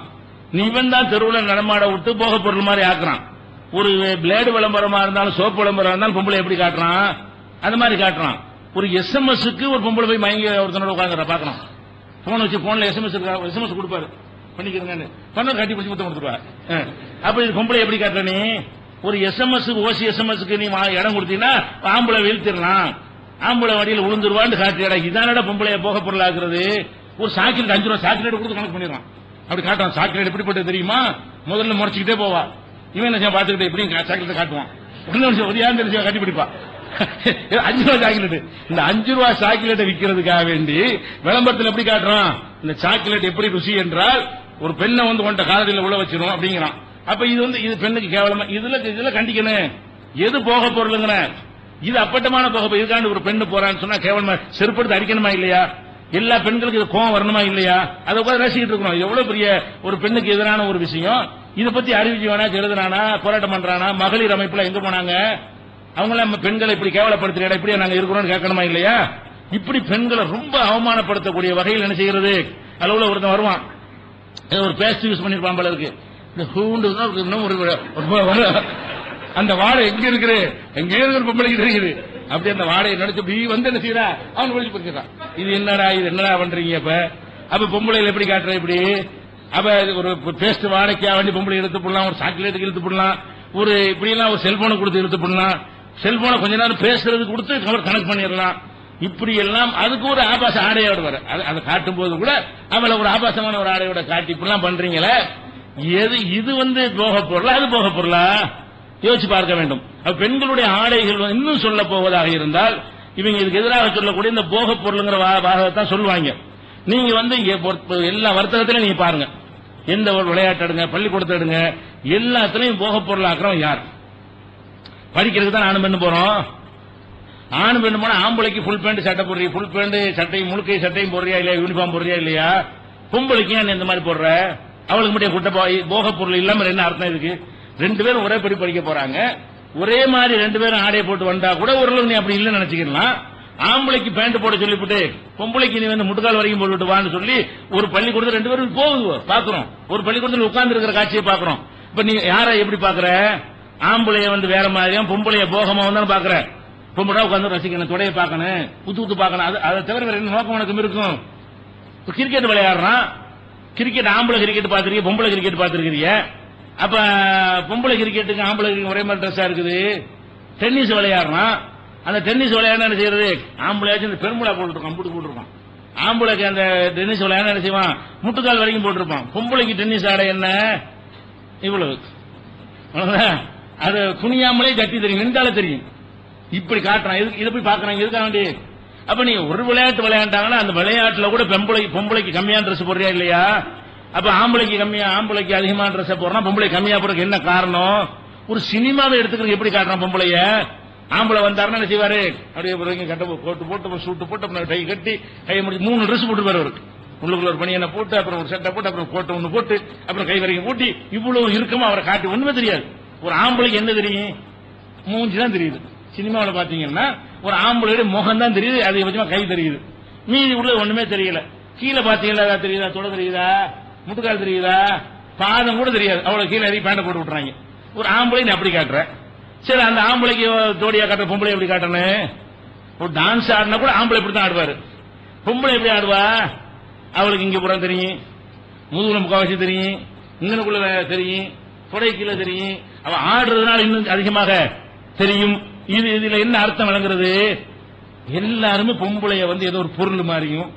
இவன் தான் தெருவில் நடமாட விட்டு போக பொருள் மாதிரி ஆக்குறான். ஒரு பிளேடு விளம்பரமா இருந்தாலும் சோப்பு விளம்பரம் இருந்தாலும் பொம்பளை எப்படி காட்டுறான்? அந்த மாதிரி காட்டுறான். ஒரு எஸ்எம்எஸ்க்கு ஒரு பொம்பளை போய் மயங்கி ஒருத்தனோட உட்காந்துற பாக்கலாம். போன் வச்சு போன்ல எஸ்எம்எஸ் கொடுப்பாரு, பண்ணிக்கிறேன்னு பண்ண கட்டி பிடிச்சி முத்தம் கொடுத்துருவா. அப்ப இது பொம்பளை எப்படி காட்டுற? நீ ஒரு எஸ்எம்எஸ் ஓசி எஸ்எம்எஸ்க்கு நீ இடம் கொடுத்தீங்கன்னா ஆம்பளை வீழ்த்திடலாம், ஆம்பளை வண்டியில் விழுந்துருவான்னு காட்டு. இதானடா பொம்பளைய போக பொருள் ஆக்குறது. ஒரு சாக்லேட் 5 ரூபா சாக்லேட் கொடுத்து கணக்கு பண்ணிடுறான். அப்படி காட்டுவான். சாக்லேட் எப்படிப்பட்டது தெரியுமா? முதல்ல முறைச்சிக்கிட்டே போவா. இவன் என்ன பார்த்துக்கிட்டு எப்படி சாக்லேட் காட்டுவான். கட்டி பிடிப்பா. 5 ரூபா சாக்லேட். இந்த 5 ரூபா சாக்லேட்டை விற்கிறதுக்காக வேண்டி விளம்பரத்தில் எப்படி காட்டுறான்? இந்த சாக்லேட் எப்படி ருசி என்றால் ஒரு பெண்ணை வந்து உன்ட்ட காலடியில் உள்ள வச்சிரும் அப்படிங்கிறான். அப்ப இது பெண்ணுக்கு கேவலமா. இதுல கண்டிக்கணும். எது போக பொருளுங்கிற? இது அப்பட்டமான போக. இதுக்காண்டு ஒரு பெண்ணு போறான்னு சொன்னா கேவலமா செருப்படுத்து அடிக்கணுமா இல்லையா? எல்லா பெண்களுக்கு இது கோவம் வரணுமா இல்லையா? அதை உட்காந்து ரசிக்கிட்டு இருக்கணும். எவ்வளவு பெரிய ஒரு பெண்ணுக்கு எதிரான ஒரு விஷயம். இதை பத்தி அறிவிச்சுவானா, எழுதுறானா, போராட்டம் பண்றானா? மகளிர் அமைப்புல எங்க போனாங்க? அவங்கள பெண்களை இப்படி கேவலப்படுத்துற இப்படி நாங்க இருக்கிறோம் கேட்கணுமா இல்லையா? இப்படி பெண்களை ரொம்ப அவமானப்படுத்தக்கூடிய வகையில் என்ன செய்யறது? அளவுல ஒருத்தன் வருவான், ஒரு பேஸ்ட் யூஸ் பண்ணிருப்பான் போல இருக்கு. இந்த ஹூண்டு அந்த வாடை எங்க இருக்குது? எங்க இருக்கிற பொம்பளைக்கு தெரியுது. அப்படி அந்த வாடையை நினைச்சு இப்படி வந்து என்ன செய்யறா? அவன் ஒழிச்சு போயிருக்கான். இது என்னடா பண்றீங்க? அப்ப பொம்பளைகள் எப்படி காட்டுற? இப்படி அப்ப ஒரு பேஸ்ட் வாடகைக்கா வண்டி பொம்பளை இழுத்து போடலாம், ஒரு சாக்லேட்டுக்கு இழுத்து போடலாம், ஒரு இப்படி எல்லாம் ஒரு செல்போனை கொடுத்து இழுத்து போடலாம். செல்போனை கொஞ்ச நேரம் பேசுறது கொடுத்து கனெக்ட் பண்ணிடலாம். இப்படி எல்லாம் அதுக்கு ஒரு ஆபாச ஆடையோட வர அதை காட்டும் போது கூட அவளை ஒரு ஆபாசமான ஒரு ஆடையோட காட்டி இப்படிலாம் பண்றீங்களே. இது வந்து போக பொருளா? அது போக பொருளா? யோசிச்சு பார்க்க வேண்டும். பெண்களுடைய ஆடைகள் இன்னும் சொல்ல போவதாக இருந்தால் இவங்க இதுக்கு எதிராக சொல்லக்கூடிய இந்த போக பொருளுங்கிற வாதத்தான் சொல்லுவாங்க. நீங்க வந்து எல்லா வர்த்தகத்திலையும் நீங்க பாருங்க, எந்த ஒரு விளையாட்டு எடுங்க, பள்ளிக்கூடத்தை எடுங்க, எல்லாத்திலையும் போக பொருள் ஆக்குறோம் யார்? படிக்கிறதுக்கு தான் ஆணும் பெண்ணு போறோம். ஆணு பெண்ணு போனா ஆம்பளைக்கு ஃபுல் பேண்ட் சட்டை போடுறியா? ஃபுல் பேண்ட் சட்டையும் முழுக்கை சட்டையும் போடுறியா இல்லையா? யூனிஃபார்ம் போடுறியா இல்லையா? பொம்பளைக்கு ஏன் இந்த மாதிரி போடுற? அவளுக்கு மட்டும் குட்ட போக பொருள் இல்லாம என்ன அர்த்தம் இதுக்கு? 2 பேரும் ஒரே படி படிக்க போறாங்க, ஒரே மாதிரி 2 பேரும் ஆடையை போட்டு வந்தா கூட ஓரளவு நீ அப்படி இல்லைன்னு நினைச்சுக்கலாம். ஆம்பளைக்கு பேண்ட் போட சொல்லிவிட்டு பொம்பளைக்கு நீ வந்து முட்டுக்கால் வரைக்கும் போட்டுட்டு வான்னு சொல்லி ஒரு பள்ளிக்கூடத்தில் 2 பேரும் போகுது பாக்குறோம். ஒரு பள்ளிக்கூடத்தில் உட்கார்ந்து இருக்கிற காட்சியை பாக்குறோம். இப்ப நீ யாரை எப்படி பாக்குற? ஆம்பளைய வந்து வேற மாதிரியும் பொம்பளைய போகமா வந்து பாக்குற. பொம்பளை உட்காந்து ரசிக்கணும், தொடைய பார்க்கணும், புத்து பார்க்கணும். அதை தவிர வேற என்ன நோக்கம் உனக்கு இருக்கும்? கிரிக்கெட் விளையாடுறான், கிரிக்கெட் ஆம்பளை கிரிக்கெட் பாத்துருக்கீங்க, பொம்பளை கிரிக்கெட் பாத்துருக்கீங்க. அப்ப பொம்பளை கிரிக்கெட்டுக்கு ஆம்பளை ஒரே மாதிரி ட்ரெஸ்ஸா இருக்குது. டென்னிஸ் விளையாடுறான், அந்த டென்னிஸ் விளையாட என்ன செய்யறது? ஆம்பளையாச்சும் இந்த பெரும்புலா போட்டுருக்கான், முட்டு போட்டுருக்கான். ஆம்பளைக்கு அந்த டென்னிஸ் விளையாட என்ன செய்வான்? முட்டுக்கால் வரைக்கும் போட்டிருப்பான். பொம்பளைக்கு டென்னிஸ் ஆட என்ன இவ்வளவு, அது குனியாமலே தட்டி தெரியும், நின்றாலே தெரியும். இப்படி காட்டுறான். இதை போய் பாக்குறாங்க எதுக்காக வேண்டி? அப்ப நீ ஒரு விளையாட்டு விளையாண்டாங்கன்னா அந்த விளையாட்டுல கூட பொம்பளைக்கு கம்மியான ட்ரெஸ் போடுறியா இல்லையா? அப்ப ஆம்பளைக்கு கம்மியா, ஆம்பளைக்கு அதிகமான ட்ரெஸ் போடுறான், பொம்பளை கம்மியா போறதுக்கு என்ன காரணம்? ஒரு சினிமாவை எடுத்துக்கிறது எப்படி காட்டுறான்? பொம்பளைய ஆம்பளை வந்தாருன்னா என்ன செய்வாரு? அப்படியே கட்ட கோட்டு போட்டு சூட்டு போட்டு டை கட்டி கை முடிச்சு 3 ட்ரெஸ் போட்டு போறவரு. உள்ளுக்குள்ள ஒரு பணியனை போட்டு, அப்புறம் ஒரு சட்டை போட்டு, அப்புறம் கோட்டை ஒண்ணு போட்டு, அப்புறம் கை வரைக்கும் போட்டி, இவ்வளவு இருக்குமா அவரை காட்டி ஒண்ணுமே தெரியாது. ஒரு ஆம்பளைக்கு என்ன தெரியும்? மூஞ்சி தான் தெரியுது. சினிமாவில் பாத்தீங்கன்னா ஒரு ஆம்பளையோட முகம் தான் தெரியுது, அதிகபட்சமா கை தெரியுது, மீதி உள்ள ஒண்ணுமே தெரியல. கீழே பாத்தீங்களா? தெரியுதா? தொட தெரியுதா? முட்டுக்கால் தெரியுதா? பாதம் கூட தெரியாது. அவ்வளவு கீழே எதையும் பேண்ட போட்டு விட்டுறாங்க. ஒரு ஆம்பளை நீ அப்படி காட்டுற. சரி, அந்த ஆம்பளைக்கு தோடியா காட்டுற, பொம்பளை எப்படி காட்டணும்? ஒரு டான்ஸ் ஆடினா கூட ஆம்பளை இப்படி தான் ஆடுவாரு. பொம்பளை எப்படி ஆடுவா? அவளுக்கு இங்க புறம் தெரியும், முதுகுல முக்காவாசி தெரியும், இங்கனுக்குள்ள தெரியும், தொடை கீழே தெரியும். அவ ஆடுறதுனால இன்னும் அதிகமாக தெரியும். இதுல என்ன அர்த்தம் விளங்குறது? எல்லாருமே பொம்பளைய வந்து ஏதோ ஒரு பொருள் மாதிரியும்,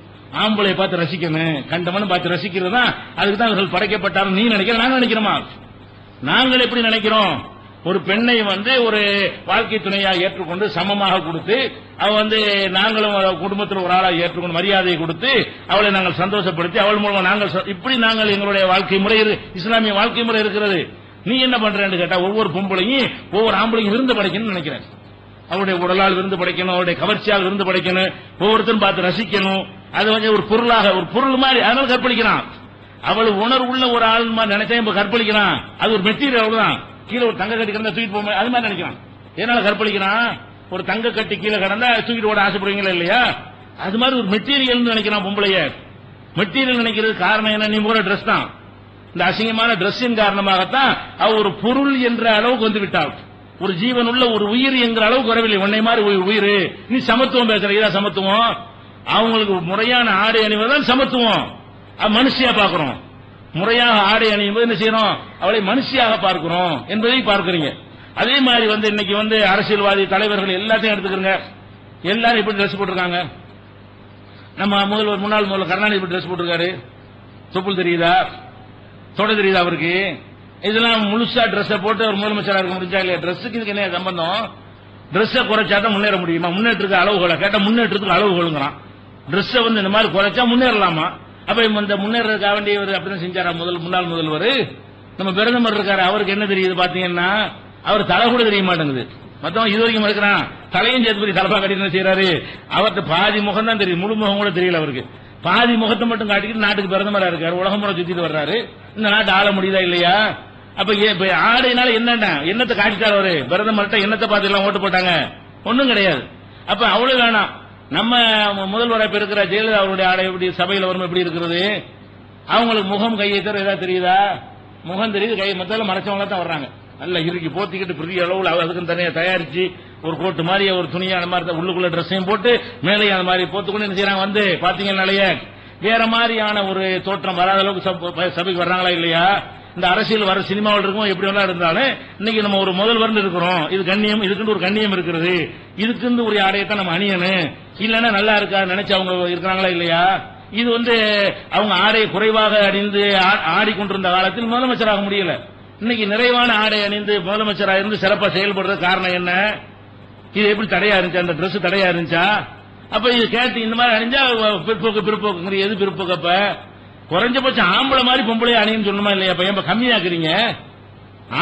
ஆம்பளைய பார்த்து ரசிக்கணும், கண்டமனு பார்த்து ரசிக்கிறது தான் அதுக்கு தான் அவர்கள் படைக்கப்பட்டாலும் நீ நினைக்கிற, நாங்க நினைக்கிறோமா? நாங்கள் எப்படி நினைக்கிறோம்? ஒரு பெண்ணை வந்து ஒரு வாழ்க்கை துணையா ஏற்றுக்கொண்டு சமமாக கொடுத்து அவ வந்து நாங்களும் குடும்பத்தில் ஒரு ஆளா ஏற்றுக்கொண்டு மரியாதையை கொடுத்து அவளை நாங்கள் சந்தோஷப்படுத்தி அவள் மூலமா நாங்கள் இப்படி நாங்கள் எங்களுடைய வாழ்க்கை முறை, இஸ்லாமிய வாழ்க்கை முறை இருக்கிறது. நீ என்ன பண்றேன்னு கேட்டா ஒவ்வொரு பொம்பளையும் ஒவ்வொரு ஆம்பளையும் விருந்து படைக்கணும்னு நினைக்கிறேன். அவருடைய உடலால் விருந்து படைக்கணும், அவருடைய கவர்ச்சியால் விருந்து படைக்கணும், ஒவ்வொருத்தரும் பார்த்து ரசிக்கணும். அது வந்து ஒரு பொருளாக, ஒரு பொருள் மாதிரி அதனால கற்பழிக்கிறான். அவள் உணர்வுள்ள ஒரு ஆள் மாதிரி நினைச்சா இப்ப கற்பழிக்கிறான். அது ஒரு மெட்டீரியல் தான். கீழே ஒரு தங்க கட்டி கிடந்தா தூக்கிட்டு போக அது மாதிரி நினைக்கிறான். எதனால கற்பழிக்கிறான்? ஒரு தங்க கட்டி கீழே கிடந்தா தூக்கிட்டு ஓட ஆசைப்படுவீங்களா இல்லையா? அது மாதிரி ஒரு மெட்டீரியல் நினைக்கிறான் பொம்பளைய. மெட்டீரியல் நினைக்கிறது காரணம் என்ன? நீ போற ட்ரெஸ் தான். இந்த அசிங்கமான டிரெஸ்ஸின் காரணமாகத்தான் அவ ஒரு பொருள் என்ற அளவுக்கு வந்து விட்டாள். ஒரு ஜீவன் உள்ள ஒரு உயிர் என்கிற அளவுக்கு வரவில்லை. உன்னை மாதிரி உயிர். நீ சமத்துவம் பேசுற, இதான் சமத்துவம். அவங்களுக்கு முறையான ஆடை அணிவதுதான் சமத்துவம். மனுஷியா பார்க்கிறோம். முறையாக ஆடை அணியும் போது என்ன செய்யறோம்? அவளை மனுஷியாக பார்க்கிறோம் என்பதை பார்க்கிறீங்க. அதே மாதிரி வந்து இன்னைக்கு வந்து அரசியல்வாதி தலைவர்கள் எல்லாத்தையும் எடுத்துக்கிறங்க. எல்லாரும் எப்படி ட்ரெஸ் போட்டிருக்காங்க? நம்ம முதல்வர், முன்னாள் முதல்வர் கருணாநிதி எப்படி ட்ரெஸ் போட்டிருக்காரு? தொப்புள் தெரியுதா? தொட தெரியுதா அவருக்கு? இதெல்லாம் முழுசா ட்ரெஸ் போட்டு அவர் முதலமைச்சராக இருக்க முடிஞ்சா இல்லையா? ட்ரெஸ்ஸுக்கு இதுக்கு என்ன சம்பந்தம்? ட்ரெஸ்ஸை குறைச்சாதான் முன்னேற முடியுமா? முன்னேற்றத்துக்கு அளவுகளை கேட்டா முன்னேற்றத்துக்கு அளவுகளுங்கிறான். ட்ரெஸ்ஸை வந்து இந்த மாதிரி குறைச்சா முன்னேறலாமா? அப்ப இந்த முன்னேறதுக்காக வேண்டியவர் அப்படிதான் செஞ்சாரா முன்னாள் முதல்வர்? நம்ம பிரதமர் இருக்காரு, அவருக்கு என்ன தெரியுது பாத்தீங்கன்னா, அவர் தலை கூட தெரிய மாட்டேங்குது. மத்தவன் இது வரைக்கும் இருக்கிறான், தலையும் சேர்த்து தலப்பா கட்டி என்ன செய்யறாரு? அவர்கிட்ட பாதி முகம் தான் தெரியும், முழு முகம் கூட தெரியல அவருக்கு. பாதி முகத்தை மட்டும் காட்டிக்கிட்டு நாட்டுக்கு பிரதமரா இருக்காரு, உலகம் முறை சுத்திட்டு வர்றாரு. இந்த நாட்டு ஆள முடியுதா இல்லையா? அப்ப ஆடையினால என்னத்தை காட்டிட்டாரு அவரு? பிரதமர்கிட்ட என்னத்தை பார்த்து எல்லாம் ஓட்டு போட்டாங்க? ஒண்ணும் கிடையாது. அப்ப அவ்வளவு வேணாம். நம்ம முதல்வராக இப்ப இருக்கிற ஜெயலலிதா அவருடைய ஆடை எப்படி சபையில் வரும், எப்படி இருக்கிறது? அவங்களுக்கு முகம் கையை தவிர ஏதாவது தெரியுதா? முகம் தெரியுது, கை மத்தால மறைச்சவங்களா தான் வர்றாங்க. நல்லா இறுக்கி போத்திக்கிட்டு பெரிய அளவில் அதுக்கு தனியாக தயாரிச்சு ஒரு கோட்டு மாதிரி ஒரு துணியான மாதிரி உள்ளுக்குள்ள ட்ரெஸ்ஸையும் போட்டு மேலே அந்த மாதிரி போத்துக்கொண்டு என்ன செய்யறாங்க? வந்து பாத்தீங்கன்னாலேய வேற மாதிரியான ஒரு தோற்றம் வராத அளவுக்கு சபைக்கு வர்றாங்களா இல்லையா? இந்த அரசியல் வர சினிமாவில் இருக்கும் எப்படி வேணா இருந்தாலும் இன்னைக்கு நம்ம ஒரு முதல்வர் இருக்கிறோம், இது கண்ணியம், இதுக்கு ஒரு கண்ணியம் இருக்கிறது, இதுக்கு ஒரு ஆடையத்தான் நம்ம அணியணும், இல்லன்னா நல்லா இருக்கா நினைச்சு அவங்க இருக்கிறாங்களா இல்லையா? இது வந்து அவங்க ஆடையை குறைவாக அணிந்து ஆடிக்கொண்டிருந்த காலத்தில் முதலமைச்சராக முடியல. இன்னைக்கு நிறைவான ஆடை அணிந்து முதலமைச்சராக இருந்து சிறப்பாக செயல்படுறது காரணம் என்ன? இது எப்படி தடையா இருந்துச்சா? அந்த டிரெஸ் தடையா இருந்துச்சா? அப்ப இது கேட்டு இந்த மாதிரி அணிஞ்சா பிற்போக்கு எது பிற்போக்கு? அப்ப குறைஞ்சபட்சம் ஆம்பளை மாதிரி பொம்பளை அணின்னு சொல்லணுமா இல்லையா? அப்ப ஏன் கம்மியாக்குறீங்க?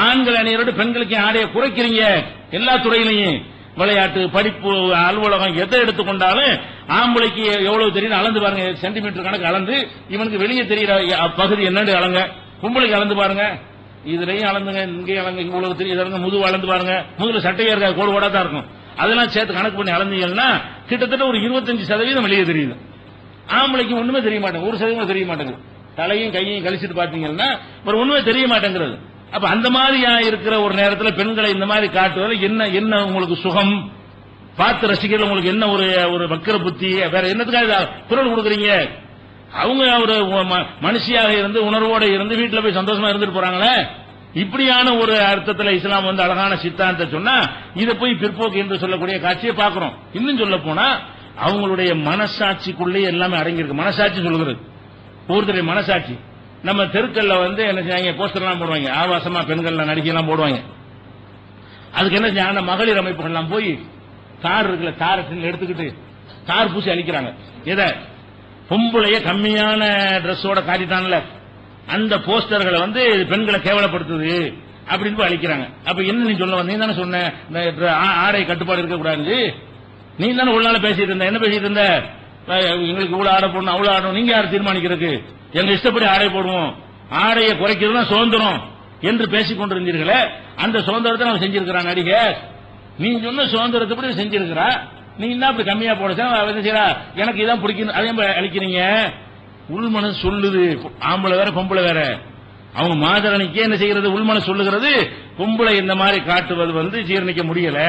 ஆண்கள் அணியரோடு பெண்களுக்கு ஆடையை குறைக்கிறீங்க. எல்லா துறையிலையும் விளையாட்டு, படிப்பு, அலுவலகம் எதை எடுத்துக்கொண்டாலும் ஆம்பளைக்கு எவ்வளவு தெரியும் அளந்து பாருங்க. சென்டிமீட்டர் கணக்கு அளந்து இவனுக்கு வெளியே தெரிகிற பகுதி என்னன்னு அளங்க. பொம்பளைக்கு அளந்து பாருங்க, இதுலயும் அளந்துங்க, இங்கே அளங்க, இவ்வளவு தெரியும், முதுகு அளந்து பாருங்க. முதுகுல சட்டையா இருக்கா, கோடு கோடா தான் இருக்கும். அதெல்லாம் சேர்த்து கணக்கு பண்ணி அளந்தீங்கன்னா கிட்டத்தட்ட ஒரு 25% வெளியே தெரியுது. ஆம்பளைக்கு ஒண்ணுமே தெரிய மாட்டேங்குது, 1% தெரிய மாட்டேங்குது. தலையும் கையையும் கழிச்சிட்டு பாத்தீங்கன்னா ஒரு ஒண்ணுமே தெரிய மாட்டேங்கிறது. அப்ப அந்த மாதிரி இருக்கிற ஒரு நேரத்தில் பெண்களை இந்த மாதிரி காட்டுவதில் என்ன உங்களுக்கு சுகம்? பார்த்து ரசிக்கிறது உங்களுக்கு என்ன ஒரு வக்கர புத்தி? வேற என்னத்துக்காக குரல் கொடுக்குறீங்க? அவங்க ஒரு மனுஷியாக இருந்து உணர்வோடு இருந்து வீட்டில் போய் சந்தோஷமா இருந்துட்டு போறாங்களே. இப்படியான ஒரு அர்த்தத்தில் இஸ்லாம் வந்து அழகான சித்தாந்தத்தை சொன்னா இதை போய் பிற்போக்கு என்று சொல்லக்கூடிய காட்சியை பார்க்கிறோம். இன்னும் சொல்ல போனா அவங்களுடைய மனசாட்சிக்குள்ளே எல்லாமே அடங்கியிருக்கு. மனசாட்சி சொல்லுகிறது, ஒருத்தருடைய மனசாட்சி. நம்ம தெருக்கல்ல வந்து என்ன செய்வாங்க, போஸ்டர் எல்லாம் போடுவாங்க, ஆபாசமா பெண்கள் நடிகையெல்லாம் போடுவாங்க. அதுக்கு என்ன செய்ய, மகளிர் அமைப்புகள் எல்லாம் போய் தார் இருக்குல்ல, தாரை எடுத்துக்கிட்டு தார் பூசி அழிக்கிறாங்க. எதை? பொம்பளைய கம்மியான டிரெஸ்ஸோட காட்டிட்டான்ல அந்த போஸ்டர்களை வந்து பெண்களை கேவலப்படுத்துது அப்படின்னு அழிக்கிறாங்க. அப்ப என்ன நீ சொல்ல வந்த? நீ தானே சொன்ன ஆடை கட்டுப்பாடு இருக்கக்கூடாது. நீ தானே ஒரு நாள் பேசிட்டு இருந்த. என்ன பேசிட்டு இருந்த? எங்களுக்கு இவ்வளவு ஆடை போடணும், அவ்வளவு ஆடணும். நீங்க யார் தீர்மானிக்கிறதுக்கு? எங்க இஷ்டப்படி ஆடை போடுவோம், ஆடையை குறைக்கிறது தான் சுதந்திரம் என்று பேசிக் கொண்டிருந்தீர்களே, அந்த சுதந்திரத்தை நம்ம செஞ்சிருக்கிறாங்க. அடிக நீ சொன்ன சுதந்திரத்தை செஞ்சிருக்கிறா, நீ என்ன அப்படி கம்மியா போட எனக்கு இதான் பிடிக்கும் அதே அழிக்கிறீங்க. உள்மனு சொல்லுது, ஆம்பளை வேற பொம்பளை வேற. அவங்க மாதரணிக்கே என்ன செய்கிறது? உள்மனு சொல்லுகிறது, பொம்பளை இந்த மாதிரி காட்டுவது வந்து ஜீரணிக்க முடியல,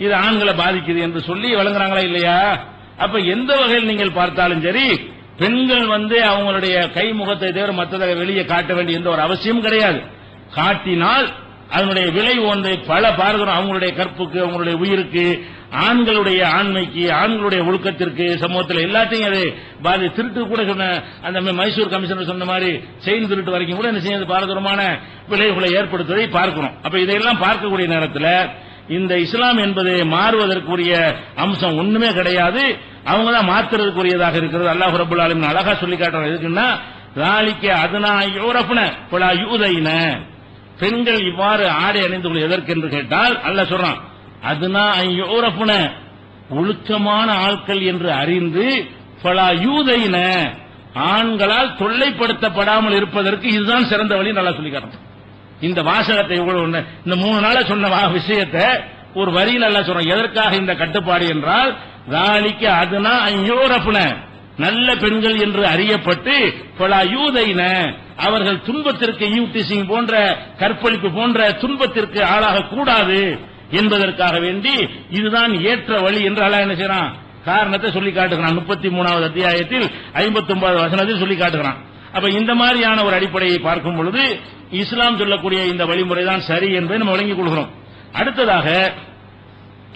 இது ஆண்களை பாதிக்குது என்று சொல்லி வழங்குறாங்களா இல்லையா? அப்ப எந்த வகையில் நீங்கள் பார்த்தாலும் சரி, பெண்கள் வந்து அவங்களுடைய கைமுகத்தை தவிர மற்றதை வெளியே காட்ட வேண்டிய எந்த ஒரு அவசியம் கிடையாது. காட்டினால் அதனுடைய விலை ஒன்றை பல பார்க்கிறோம். அவங்களுடைய கற்புக்கு, அவங்களுடைய உயிருக்கு, ஆண்களுடைய ஆண்மைக்கு, ஆண்களுடைய ஒழுக்கத்திற்கு, சமூகத்தில் எல்லாத்தையும் அது பாதி. திருட்டு கூட சொன்ன அந்த மைசூர் கமிஷனர் சொன்ன மாதிரி செயின் திருட்டு வரைக்கும் கூட என்ன செய்ய பாரதூரமான விளைவுகளை ஏற்படுத்துவதை பார்க்கிறோம். அப்ப இதையெல்லாம் பார்க்கக்கூடிய நேரத்தில் இந்த இஸ்லாம் என்பது மாறுவதற்குரிய அம்சம் ஒண்ணுமே கிடையாது. அவங்க தான் மாத்துறதுக்குரியதாக இருக்கிறது. அல்லாஹ் ரப்பல் ஆலமீன் அழகா சொல்லி காட்டுறாங்க. எதுக்குன்னா ராலிக்க அதுனா யூரஃபுன பலா யூதைன, பெண்கள் இவ்வாறு ஆடை அணிந்து கொள்ள எதற்கு என்று கேட்டால் அல்லாஹ் சொல்றான், அதுனா யூரஃபுன ஒழுக்கமான ஆட்கள் என்று அறிந்து பலா யூதைன ஆண்களால் தொல்லைப்படுத்தப்படாமல் இருப்பதற்கு இதுதான் சிறந்த வழி நல்லா சொல்லி காட்டுறான். இந்த வாசகத்தை இந்த 3 நாள சொன்ன விஷயத்தை ஒரு வரியில் அல்ல சொல்றோம். எதற்காக இந்த கட்டுப்பாடு என்றால் ذَلِكَ أَدْنَىٰ أَن يُعْرَفْنَ நல்ல பெண்கள் என்று அறியப்பட்டு பல யூதைன அவர்கள் துன்பத்திற்கு ஈவ்டீசிங் போன்ற கற்பழிப்பு போன்ற துன்பத்திற்கு ஆளாக கூடாது என்பதற்காக வேண்டி இதுதான் ஏற்ற வழி என்று அல்லாஹ் என்ன செய்றான் காரணத்தை சொல்லி காட்டுகிறான் 33வது அத்தியாயத்தில் 59வது வசனத்தில் சொல்லி காட்டுகிறான். அப்ப இந்த மாதிரியான ஒரு அடிப்படையை பார்க்கும் பொழுது இஸ்லாம் சொல்லக்கூடிய இந்த வழிமுறை தான் சரி என்பதை நம்ம வழங்கிக் கொள்கிறோம். அடுத்ததாக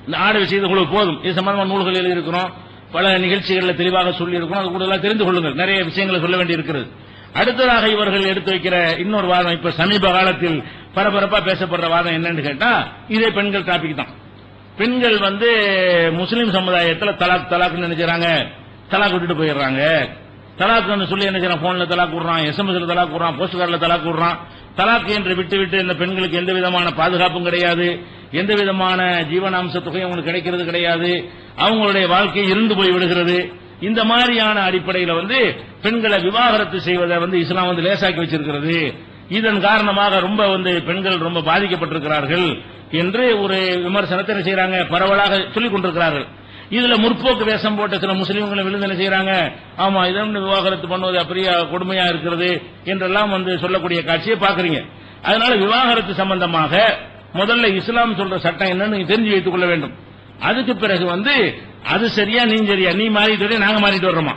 இந்த ஆடை விஷயத்துக்குள்ள போதும், இது சம்பந்தமான நூல்கள் எழுதியிருக்கிறோம், பல நிகழ்ச்சிகளில் தெளிவாக சொல்லி இருக்கணும், அது கூடுதலாக தெரிந்து கொள்ளுங்கள், நிறைய விஷயங்களை சொல்ல வேண்டி இருக்கிறது. அடுத்ததாக இவர்கள் எடுத்து வைக்கிற இன்னொரு வாதம், இப்ப சமீப காலத்தில் பரபரப்பா பேசப்படுற வாதம் என்னன்னு கேட்டா இதே பெண்கள் டாபிக் தான். பெண்கள் முஸ்லிம் சமுதாயத்தில் தலாக் நினைச்சாங்க, தலாக் விட்டுட்டு போயிடுறாங்க. தலாக் சொல்லி என்ன செய்யறான், போன்ல தலாக் விடுறான், எஸ்எம்எஸ்ல தலாக் விடுறான், போஸ்ட் கார்டுல தலாக் விடுறான். தலாக் என்று விட்டு விட்டு இந்த பெண்களுக்கு எந்த விதமான பாதுகாப்பும் கிடையாது, எந்த விதமான ஜீவனாம்ச தொகை அவங்களுக்கு கிடைக்கிறது கிடையாது, அவங்களுடைய வாழ்க்கை இருந்து போய் விடுகிறது. இந்த மாதிரியான அடிப்படையில் பெண்களை விவாகரத்து செய்வதை இஸ்லாம் லேசாக்கி வச்சிருக்கிறது. இதன் காரணமாக ரொம்ப பெண்கள் ரொம்ப பாதிக்கப்பட்டிருக்கிறார்கள் என்று ஒரு விமர்சனத்தை என்ன செய்யறாங்க, பரவலாக சொல்லிக் கொண்டிருக்கிறார்கள். இதுல முற்போக்கு வேஷம் போட்ட சில முஸ்லீம்களை விழுந்து என்ன செய்யறாங்க, ஆமா இதன் விவாகரத்து பண்ணுவது அப்படியே கொடுமையா இருக்கிறது என்றெல்லாம் சொல்லக்கூடிய காட்சியை பாக்குறீங்க. அதனால விவாகரத்து சம்பந்தமாக முதல்ல இஸ்லாம் சொல்ற சட்டம் என்னன்னு நீங்க தெரிஞ்சு வைத்துக் கொள்ள வேண்டும். அதுக்கு பிறகு அது சரியா நீ சரியா, நீ மாறிட்டு நாங்க மாறிட்டு வர்றோமா,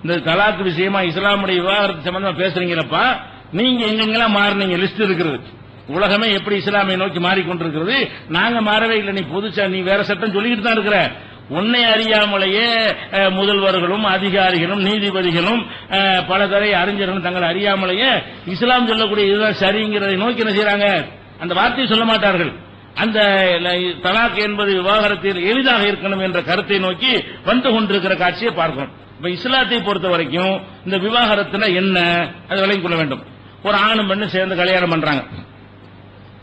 இந்த தலாக்கு விஷயமா இஸ்லாமுடைய விவாகரத்து சம்பந்தமா பேசுறீங்களப்பா, நீங்க எங்கெங்கெல்லாம் மாறினீங்க லிஸ்ட் இருக்கிறது. உலகமே எப்படி இஸ்லாமை நோக்கி மாறிக்கொண்டிருக்கிறது, நாங்க மாறவே இல்லை, நீ புதுசா நீ வேற சட்டம் சொல்லிக்கிட்டு தான் இருக்கிற. உன்னை அறியாமலேயே முதல்வர்களும் அதிகாரிகளும் நீதிபதிகளும் பலதரை அறிஞர்களும் தங்களை அறியாமலேயே இஸ்லாம் சொல்லக்கூடிய இதுதான் சரிங்கிறதை நோக்கி என்ன செய்யறாங்க, அந்த வார்த்தையை சொல்ல மாட்டார்கள். அந்த தலாக் என்பது விவாகரத்தில் எளிதாக இருக்கணும் என்ற கருத்தை நோக்கி வந்து கொண்டிருக்கிற காட்சியை பார்க்கணும். இப்ப இஸ்லாத்தை பொறுத்த வரைக்கும் இந்த விவாகரத்துல என்ன அதை விளங்கிக் கொள்ள வேண்டும். ஒரு ஆணும் பெண்ணும் சேர்ந்து கல்யாணம் பண்றாங்க.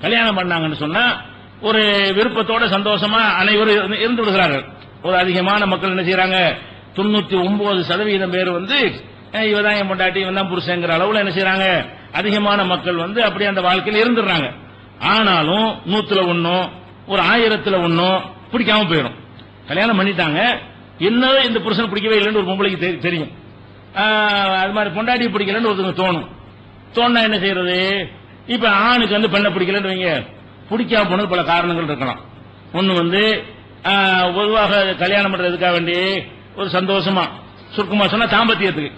கல்யாணம் பண்ணாங்கன்னு சொன்னா ஒரு விருப்பத்தோட சந்தோஷமா அனைவரும் இருந்து விடுகிறார்கள். ஒரு அதிகமான மக்கள் என்ன செய்யறாங்க, 99% பேர் இவதான் என் பொண்டாட்டி இவன் தான் புருஷங்கிற அளவுல என்ன செய்யறாங்க, அதிகமான மக்கள் அப்படியே அந்த வாழ்க்கையில் இருந்துடுறாங்க. ஆனாலும் 100ல் 1 ஒரு 1000ல் 1 பிடிக்காம போயிடும். கல்யாணம் பண்ணிட்டாங்க, என்ன இந்த புருஷன் பிடிக்கவே இல்லைன்னு ஒரு பொம்பளைக்கு தெரியும். அது மாதிரி பொண்டாட்டி பிடிக்கலன்னு ஒருத்தங்க தோணுனா என்ன செய்யறது, இப்ப ஆணுக்கு பெண்ணை பிடிக்கலன்னு வைங்க, பிடிக்காம போனது பல காரணங்கள் இருக்கலாம். ஒன்னு பொதுவாக கல்யாணம் பண்றதுக்காக வேண்டி ஒரு சந்தோஷமா, சுருக்கமா சொன்னா தாம்பத்தியத்துக்கு,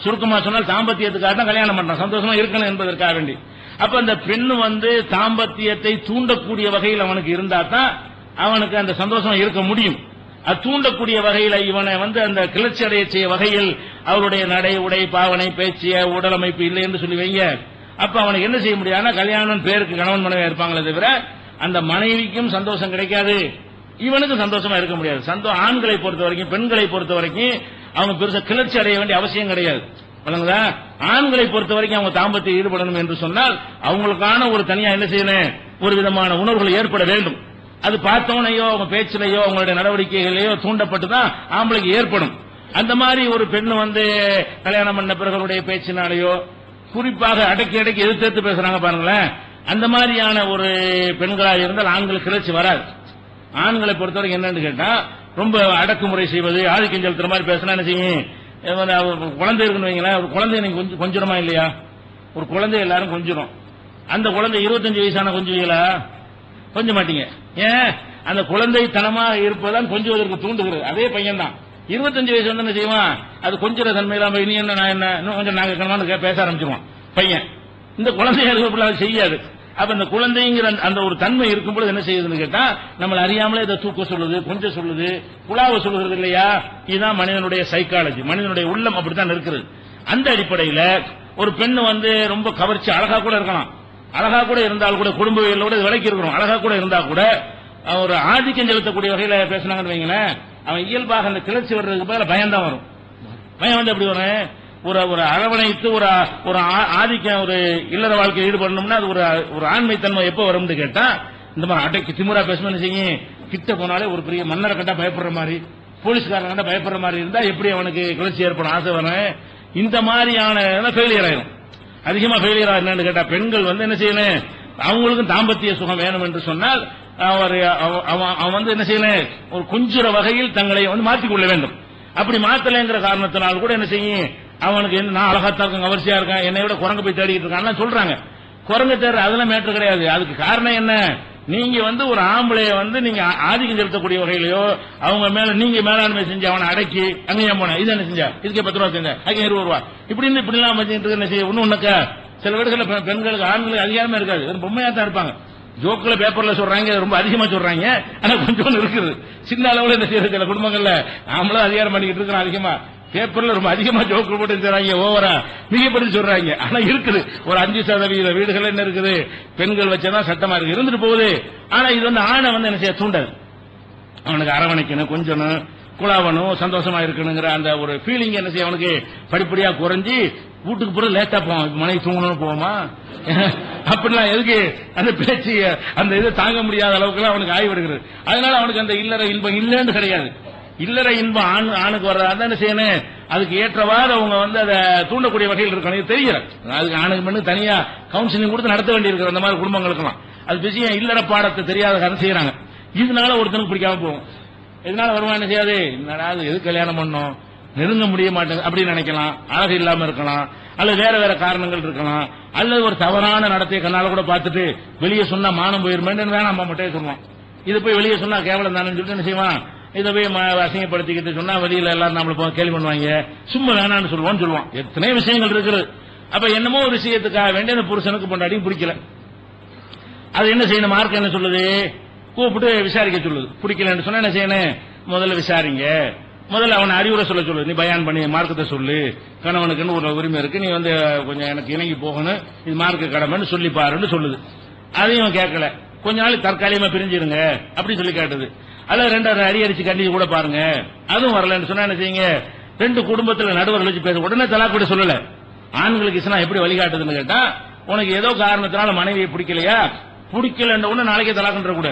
சுருக்கமா சொன்னால் தாம்பத்தியத்துக்காக தான் கல்யாணம் பண்றான், சந்தோஷமா இருக்கணும் என்பதற்காக வேண்டி. அப்ப அந்த பெண்ணு தாம்பத்தியத்தை தூண்டக்கூடிய வகையில் அவனுக்கு இருந்தா தான் அவனுக்கு அந்த சந்தோஷமா இருக்க முடியும். அது தூண்டக்கூடிய வகையில் இவனை அந்த கிளர்ச்சி அடைய செய்ய வகையில் அவருடைய நடை உடை பாவனை பேச்சிய உடல் அமைப்பு இல்லை என்று சொல்லி வைங்க. அப்ப அவனுக்கு என்ன செய்ய முடியாதுன்னா கல்யாணம் பேருக்கு கணவன் மனைவியா இருப்பாங்களே தவிர அந்த மனைவிக்கும் சந்தோஷம் கிடைக்காது, இவனுக்கும் சந்தோஷமா இருக்க முடியாது. ஆண்களை பொறுத்த வரைக்கும் பெண்களை பொறுத்த வரைக்கும் அவங்க பெருசா கிளர்ச்சி அடைய வேண்டிய அவசியம் கிடையாது. ஆண்களை பொறுத்த வரைக்கும் அவங்க தாம்பத்தில் ஈடுபடணும் என்று சொன்னால் அவங்களுக்கான ஒரு தனியா என்ன செய்யணும், ஒரு விதமான உணர்வுகள் ஏற்பட வேண்டும். அது பார்த்தவனையோ அவங்க பேச்சிலையோ அவங்களுடைய நடவடிக்கைகளையோ தூண்டப்பட்டுதான் ஆம்பளைக்கு ஏற்படும். அந்த மாதிரி ஒரு பெண்ணு கல்யாணம் பண்ண பிறகுடைய பேச்சினாலேயோ குறிப்பாக அடக்கி அடக்கி எதிர்த்து பேசுறாங்க பாருங்களேன், அந்த மாதிரியான ஒரு பெண்களாக இருந்தால் ஆண்களுக்கு கிளர்ச்சி வராது. ஆண்களை பொறுத்தவரைக்கும் என்னன்னு கேட்டா ரொம்ப அடக்குமுறை செய்வது, ஆதிக்கம் செலுத்துற மாதிரி பேசினா என்ன செய்யும், குழந்தை இருக்குன்னு வைங்களேன், ஒரு குழந்தை நீங்க கொஞ்சமா இல்லையா, ஒரு குழந்தை எல்லாரும் கொஞ்சம், அந்த குழந்தை 25 வயசான கொஞ்சீங்களா, கொஞ்ச மாட்டீங்க. ஏன், அந்த குழந்தைத்தனமா இருப்பதான் கொஞ்சுவதற்கு தூண்டுகிறது. அதே பையன் தான் 25 வயசு என்ன செய்வான், அது கொஞ்சம் தன்மையிலாம இனி என்ன நான் என்ன இன்னும் கொஞ்சம் நாங்க கணவன் பேச ஆரம்பிச்சிருவான் பையன். இந்த குழந்தைய செய்யாது. அப்ப இந்த குழந்தைங்கிற அந்த ஒரு தன்மை இருக்கும்போது என்ன செய்யுதுன்னு கேட்டா நம்மள அறியாமலே இதை தூக்க சொல்லுது, கொஞ்சம் சொல்லுது, குழாவ சொல்லுகிறது இல்லையா. இதுதான் மனிதனுடைய சைக்காலஜி, மனிதனுடைய உள்ளம் அப்படித்தான் இருக்கிறது. அந்த அடிப்படையில் ஒரு பெண்ணு ரொம்ப கவர்ச்சி அழகா கூட இருக்கலாம், அழகா கூட இருந்தால் கூட குடும்பவியலோட விலைக்கு இருக்கிறோம், அழகா கூட இருந்தா கூட ஒரு ஆதிக்கம் செலுத்தக்கூடிய வகையில பேசினாங்கன்னு வைங்களேன், அவன் இயல்பாக அந்த கிளர்ச்சி வர்றதுக்கு பதில பயம்தான் வரும். பயம் எப்படி வரும், ஒரு அரவணைத்து ஒரு ஆதிக்கம் ஒரு இல்லற வாழ்க்கையில் ஈடுபடணும்னா அது ஒரு ஆண்மைத்தன்மை எப்ப வரும்னு கேட்டா இந்த மாதிரி அடைக்கு திமுறா பேசணும்னு செய்யும். கிட்ட போனாலே ஒரு பெரிய மன்னரை கண்டா பயப்படுற மாதிரி, போலீஸ்காரன் கண்டா பயப்படுற மாதிரி இருந்தா எப்படி அவனுக்கு கிளர்ச்சி ஏற்படும், ஆசை வரும். இந்த மாதிரியான ஃபெயிலியர் ஆயிரும். அதிகமா ஃபெயிலியர் என்னன்னு கேட்டா பெண்கள் என்ன செய்யணும், அவங்களுக்கும் தாம்பத்திய சுகம் வேணும் என்று சொன்னால் அவன் வந்து என்ன செய்யணும், ஒரு கொஞ்சுற வகையில் தங்களை வந்து மாற்றிக்கொள்ள வேண்டும். அப்படி மாத்தலைங்கிற காரணத்தினால் கூட என்ன செய்யும், அவனுக்கு நான் அழகாத்தான் இருக்கேன், அவசியா இருக்கான், என்னை விட குரங்கு போய் தேடிட்டு இருக்கான்னு சொல்றாங்க. குரங்கு தேடுற அதெல்லாம் மேட்டர் கிடையாது. அதுக்கு காரணம் என்ன, நீங்க வந்து ஒரு ஆம்பளைய வந்து நீங்க ஆதிக்கம் செலுத்தக்கூடிய வகையிலையோ அவங்க மேல நீங்க மேலாண்மை செஞ்சு அவனை அடக்கி அங்கேயே போன இது என்ன செஞ்சா, இதுக்கே 10 ரூபா செஞ்ச, அங்கே 20 ரூபா இப்படின்னு இப்படிலாம் வச்சுட்டு என்ன செய்ய. ஒண்ணுக்கா சில வீடுகளில் பெண்களுக்கு ஆண்களுக்கு அதிகாரமே இருக்காது, பொம்மையா தான் இருப்பாங்க. ஜோக்குல பேப்பர்ல சொல்றாங்க, ரொம்ப அதிகமா சொல்றாங்க, ஆனா கொஞ்சம் இருக்குது. சின்ன அளவுல என்ன செய்யறது, சில குடும்பங்கள்ல நாமளும் அதிகாரம் பண்ணிக்கிட்டு இருக்கிறோம். அதிகமா பேப்பர்ல ரொம்ப அதிகமா ஜோக்கு போட்டு சொல்றாங்க, ஓவரா மிகப்படுத்தி சொல்றாங்க. ஆனா இருக்குது ஒரு 5% வீடுகள் என்ன இருக்குது, பெண்கள் வச்சதான் சட்டமா இருக்கு, இருந்துட்டு போகுது. ஆனா இது வந்து ஆணை வந்து என்ன செய்ய தூண்டாது. அவனுக்கு அரவணைக்கணும், கொஞ்சணும், குழாவணும், சந்தோஷமா இருக்கணுங்கிற அந்த ஒரு ஃபீலிங் என்ன செய்ய அவனுக்கு படிப்படியா குறைஞ்சி வீட்டுக்கு போறது லேட்டா போவான். மனைவி தூங்கணும்னு போவோமா அப்படிலாம் எதுக்கு அந்த பேச்சு அந்த இதை தாங்க முடியாத அளவுக்கு அவனுக்கு ஆய்வு வருகிறது. அதனால அவனுக்கு அந்த இல்லற இன்பம் இல்லைன்னு கிடையாது. இல்லற இன்பம் ஆணுக்கு வர்றதா என்ன செய்யணும், அதுக்கு ஏற்றவாறு அவங்க வந்து அதை தூண்டக்கூடிய வகையில் இருக்கணும். தெரியல அதுக்கு ஆணுக்கு பண்ணு தனியா கவுன்சிலிங் கொடுத்து நடத்த வேண்டி இருக்கிற அந்த மாதிரி குடும்பங்களுக்கெல்லாம் அது விஷயம் இல்லற பாடத்தை தெரியாத காரணம் செய்யறாங்க. இதனால ஒருத்தனுக்கு பிடிக்காம போகும். இதனால வருவான் என்ன செய்யாது, என்னடா எது கல்யாணம் பண்ணோம், நெருங்க முடிய மாட்டேங்குது அப்படின்னு நினைக்கலாம். அழகு இல்லாம இருக்கலாம், அல்லது வேற வேற காரணங்கள் இருக்கலாம், அல்லது ஒரு தவறான நடத்தைய கண்ணால கூட பார்த்துட்டு வெளியே சொன்னா மானம் போயிருமேன்னு வேணாம் மட்டும் சொல்லுவான். இது போய் வெளியே சொன்னா கேவலம் தானே சொல்லிட்டு என்ன செய்வான், இதை போய் அசிங்கப்படுத்திக்கிட்டு சொன்னா வெளியில எல்லாரும் நம்மள கேள்வி பண்ணுவாங்க, சும்மா வேணான்னு சொல்லுவான். எத்தனை விஷயங்கள் இருக்குது. அப்ப என்னமோ ஒரு விஷயத்துக்காக வேண்டிய அந்த புருஷனுக்கு பொண்டாட்டியும் பிடிக்கல. அது என்ன செய்யணும், மார்க் என்ன சொல்லுது, கூப்பிட்டு விசாரிக்க சொல்லுது. பிடிக்கலன்னு சொன்னா என்ன செய்யணும், முதல்ல விசாரிங்க, முதல்ல அவனை அறிவுரை சொல்ல சொல்லு, நீ பயான் பண்ணி மார்க்கத்தை சொல்லு, கணவனுக்குன்னு ஒரு உரிமை இருக்கு, நீ வந்து கொஞ்சம் எனக்கு இணங்கி போகணும், இது மார்க்க கடமைன்னு சொல்லி பாருன்னு சொல்லுது. அதையும் கேட்கல, கொஞ்ச நாள் தற்காலிகமா பிரிஞ்சிருங்க அப்படி சொல்லி கேட்டது. அல்ல 2 அடி அடிச்சு கண்டிச்சு கூட பாருங்க, அதுவும் வரலன்னு சொன்னா என்ன செய்யுங்க, 2 குடும்பத்துல நடுவர் வச்சு பேச உடனே தலாக் கூட சொல்லல. ஆண்களுக்கு இஸ்லாம் எப்படி வழிகாட்டுதுன்னு கேட்டா, உனக்கு ஏதோ காரணத்தினால மனைவியை பிடிக்கலையா, பிடிக்கல உடனே நாளைக்கே தலாக்குன்ற கூட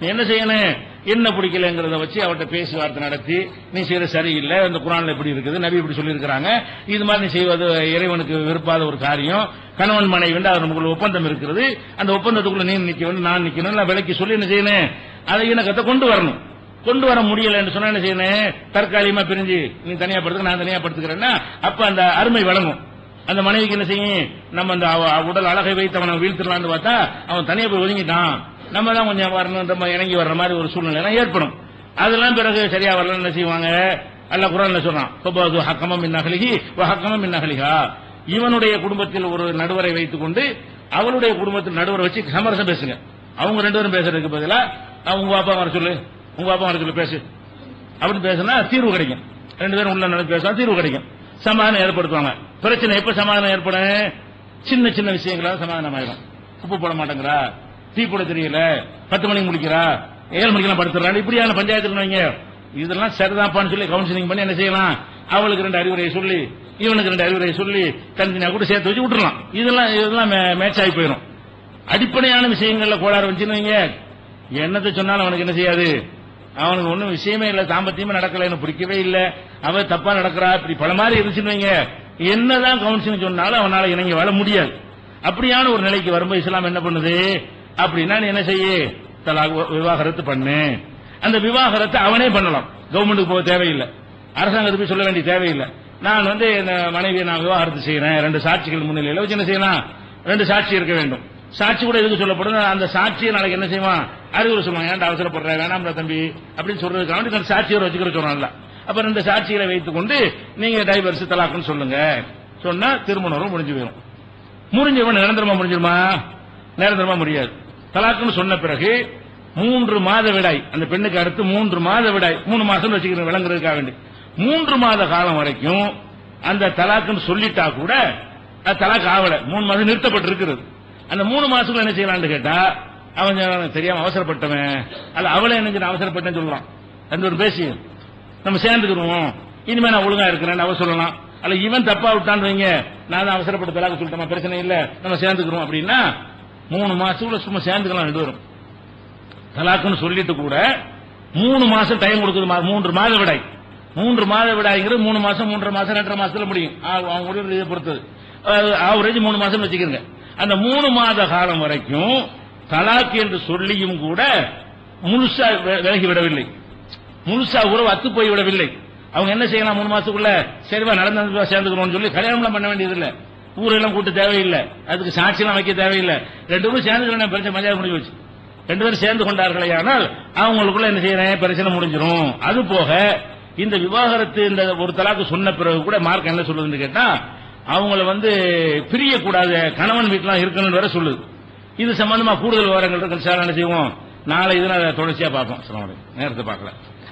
நீ என்ன செய்யணும், என்ன பிடிக்கலங்கிறத வச்சு அவட்ட பேச்சுவார்த்தை நடத்தி, நீ செய்யற சரியில்லை, இந்த குர்ஆன்ல எப்படி இருக்குது, நபி இப்படி சொல்லி இருக்கிறாங்க, இது மாதிரி நீ செய்வது இறைவனுக்கு விருப்பாத ஒரு காரியம், கணவன் மனைவி வந்து அது நமக்கு ஒப்பந்தம் இருக்கிறது, அந்த ஒப்பந்தத்துக்குள்ள நீ நிக்கணும் நான் நிக்கணும், விலைக்கு சொல்லி என்ன செய்யணும், அதை இணக்கத்தை கொண்டு வரணும். கொண்டு வர முடியலன்னு சொன்னா என்ன செய்யணும், தற்காலிகமா பிரிஞ்சு நீ தனியா படுத்துக்க நான் தனியா படுத்துக்கிறேன்னா அப்ப அந்த அருமை வழங்கும். அந்த மனைவிக்கு என்ன செய்யும், நம்ம அந்த உடல் அழகை வைத்து அவனை வீழ்த்திடலான்னு பார்த்தா அவன் தனியா போய் ஒதுங்கிட்டான், நம்ம தான் கொஞ்சம் வரணும் இணங்கி வர்ற மாதிரி ஒரு சூழ்நிலை ஏற்படும். அதெல்லாம் பிறகு சரியா வரலன்னு என்ன செய்வாங்க, அல்லாஹ் குர்ஆன்ல சொல்றான், ஹக்கமம் மின் அஹ்லிஹி வ ஹக்கமம் மின் அஹ்லிஹா, இவனுடைய குடும்பத்தில் ஒரு நடுவரை வைத்துக் கொண்டு அவளுடைய குடும்பத்தில் நடுவரை வச்சு சமரசம் பேசுங்க. அவங்க 2 பேரும் பேசுறதுக்கு பதிலா உங்க அப்பா வர சொல்லு, உங்க அப்பா வர சொல்லு பேசு அப்படின்னு பேசினா தீர்வு கிடைக்கும். 2 பேரும் உள்ள நடந்து பேசினா தீர்வு கிடைக்கும், சமாதானம் ஏற்படுத்துவாங்க. பிரச்சனை எப்ப சமாதானம் ஏற்படும், சின்ன சின்ன விஷயங்களால சமாதானம் ஆயிடும். உப்பு போட மாட்டேங்கிறா, டீ போட தெரியல, 10 மணிக்கு முடிக்கிறா, 7 மணிக்கெல்லாம் படுத்துறாங்க, இப்படியான பஞ்சாயத்துல வைங்க. இதெல்லாம் சரிதான்ப்பான்னு சொல்லி கவுன்சிலிங் பண்ணி என்ன செய்யலாம், அவளுக்கு 2 அறிவுரையை சொல்லி இவனுக்கு 2 அறிவுரையை சொல்லி தனித்தனியா கூட சேர்த்து வச்சு விட்டுறலாம். இதெல்லாம் மேட்ச் ஆகி போயிடும். அடிப்படையான விஷயங்கள்ல கோளாறு வந்துச்சுன்னு வைங்க, என்னத்தை சொன்னாலும் அவனுக்கு என்ன செய்யாது, அவனுக்கு ஒன்னும் விஷயமே இல்ல, தாம்பத்தியமே நடக்கல, எனக்கு பிடிக்கவே இல்ல, அவ தப்பா நடக்கிறா, இப்படி பல மாதிரி இருந்துச்சுன்னு வைங்க, என்னதான் கவுன்சிலிங் சொன்னாலும் அவனால இணங்கி வாழ முடியாது. அப்படியான ஒரு நிலைக்கு வரும்போது இஸ்லாம் என்ன பண்ணுது அப்படின்னா, நீ என்ன செய்ய, தலாக் விவாகரத்து பண்ணு. அந்த விவாகரத்தை அவனே பண்ணலாம், கவர்மெண்ட்டுக்கு போக தேவையில்லை, அரசாங்கத்துக்கு போய் சொல்ல வேண்டிய தேவையில்லை. நான் வந்து இந்த மனைவியை நான் விவாகரத்து செய்யறேன், 2 சாட்சிகள் முன்னிலையில வச்சு என்ன செய்யலாம், 2 சாட்சி இருக்க வேண்டும். சாட்சி கூட எதுக்கு சொல்லப்படும், அந்த சாட்சியை நாளைக்கு என்ன செய்வான், அறிவுரை சொல்லுவான், ஏன்டா அவசரப்படுற வேணாம்டா தம்பி அப்படின்னு சொல்றதுக்காக சாட்சியோட வச்சுக்கிற சொல்றான்ல. அப்ப 2 சாட்சிகளை வைத்துக் கொண்டு நீங்க டைவர்ஸ் தலாக்குன்னு சொல்லுங்க சொன்னா திருமணம் முடிஞ்சு போயிடும். முடிஞ்சவன் நிரந்தரமா முடிஞ்சிருமா, நிரந்தரமா முடியாது. தலாக்குன்னு சொன்ன பிறகு 3 மாத விடாய், அந்த பெண்ணுக்கு அடுத்து 3 மாத விடாய், 3 மாசம் வச்சுக்கிறேன் விளங்குறதுக்காக வேண்டி, 3 மாத காலம் வரைக்கும் அந்த தலாக்குன்னு சொல்லிட்டா கூட அது தலாக்கு ஆவல, 3 மாதம் நிறுத்தப்பட்டிருக்கிறது. அந்த 3 மாசத்துல என்ன செய்யலாம்னு கேட்டா, அவன் தெரியாம அவசரப்பட்டவன் அல்ல அவளை என்ன அவசரப்பட்டேன்னு சொல்றான், 2 பேரும் பேசி நம்ம சேர்ந்துக்கிறோம், இனிமே நான் ஒழுங்கா இருக்கிறேன் அவ சொல்லலாம். அல்ல இவன் தப்பா விட்டான்னு வைங்க, நான் தான் அவசரப்பட்ட தலாக்கு சொல்லிட்டேன், பிரச்சனை இல்ல நம்ம சேர்ந்துக்கிறோம் அப்படின்னா 3 மாசத்துக்குள்ள சும்மா சேர்ந்துக்கலாம் 2 பேரும். தலாக்குன்னு சொல்லிட்டு கூட 3 மாசம் டைம் கொடுக்குது, 3 மாத விடாய். 3 மாத விடாய்ங்கிறது 3 மாசம் 3.5 மாசம் 2.5 மாசத்துல முடியும், அவங்க உடல் பொறுத்தது. ஆவரேஜ் 3 மாசம் வச்சுக்கிறங்க. அந்த 3 மாத காலம் வரைக்கும் தலாக் என்று சொல்லியும் கூட முழுசா விலகி விடவில்லை, முழுசா உறவு அத்து போய் விடவில்லை. அவங்க என்ன செய்யலாம், 3 மாசத்துக்குள்ள சரிவா நடந்து சேர்ந்துக்கணும்னு சொல்லி கல்யாணம் பண்ண வேண்டியதில்லை, ஊரெல்லாம் கூட்ட தேவையில்லை, அதுக்கு சாட்சியெல்லாம் வைக்க தேவையில்லை. 2 பேரும் சேர்ந்து பிரச்சனை மரியாதை முடிஞ்சு வச்சு 2 பேரும் சேர்ந்து கொண்டார்களே ஆனால் அவங்களுக்குள்ள என்ன செய்யறேன் பிரச்சனை முடிஞ்சிடும். அது போக இந்த விவாகரத்து இந்த ஒரு தலாக்கு சொன்ன பிறகு கூட மார்க் என்ன சொல்லுதுன்னு கேட்டா அவங்கள பிரியக்கூடாது, கணவன் வீட்டுலாம் இருக்கணும்னு வேற சொல்லுது. இது சம்பந்தமா கூடுதல் விவரங்கள் இருக்கு. என்ன செய்வோம் நாளை இதனால தொடர்ச்சியா பார்ப்போம். நேரத்தை பார்க்கலாம்.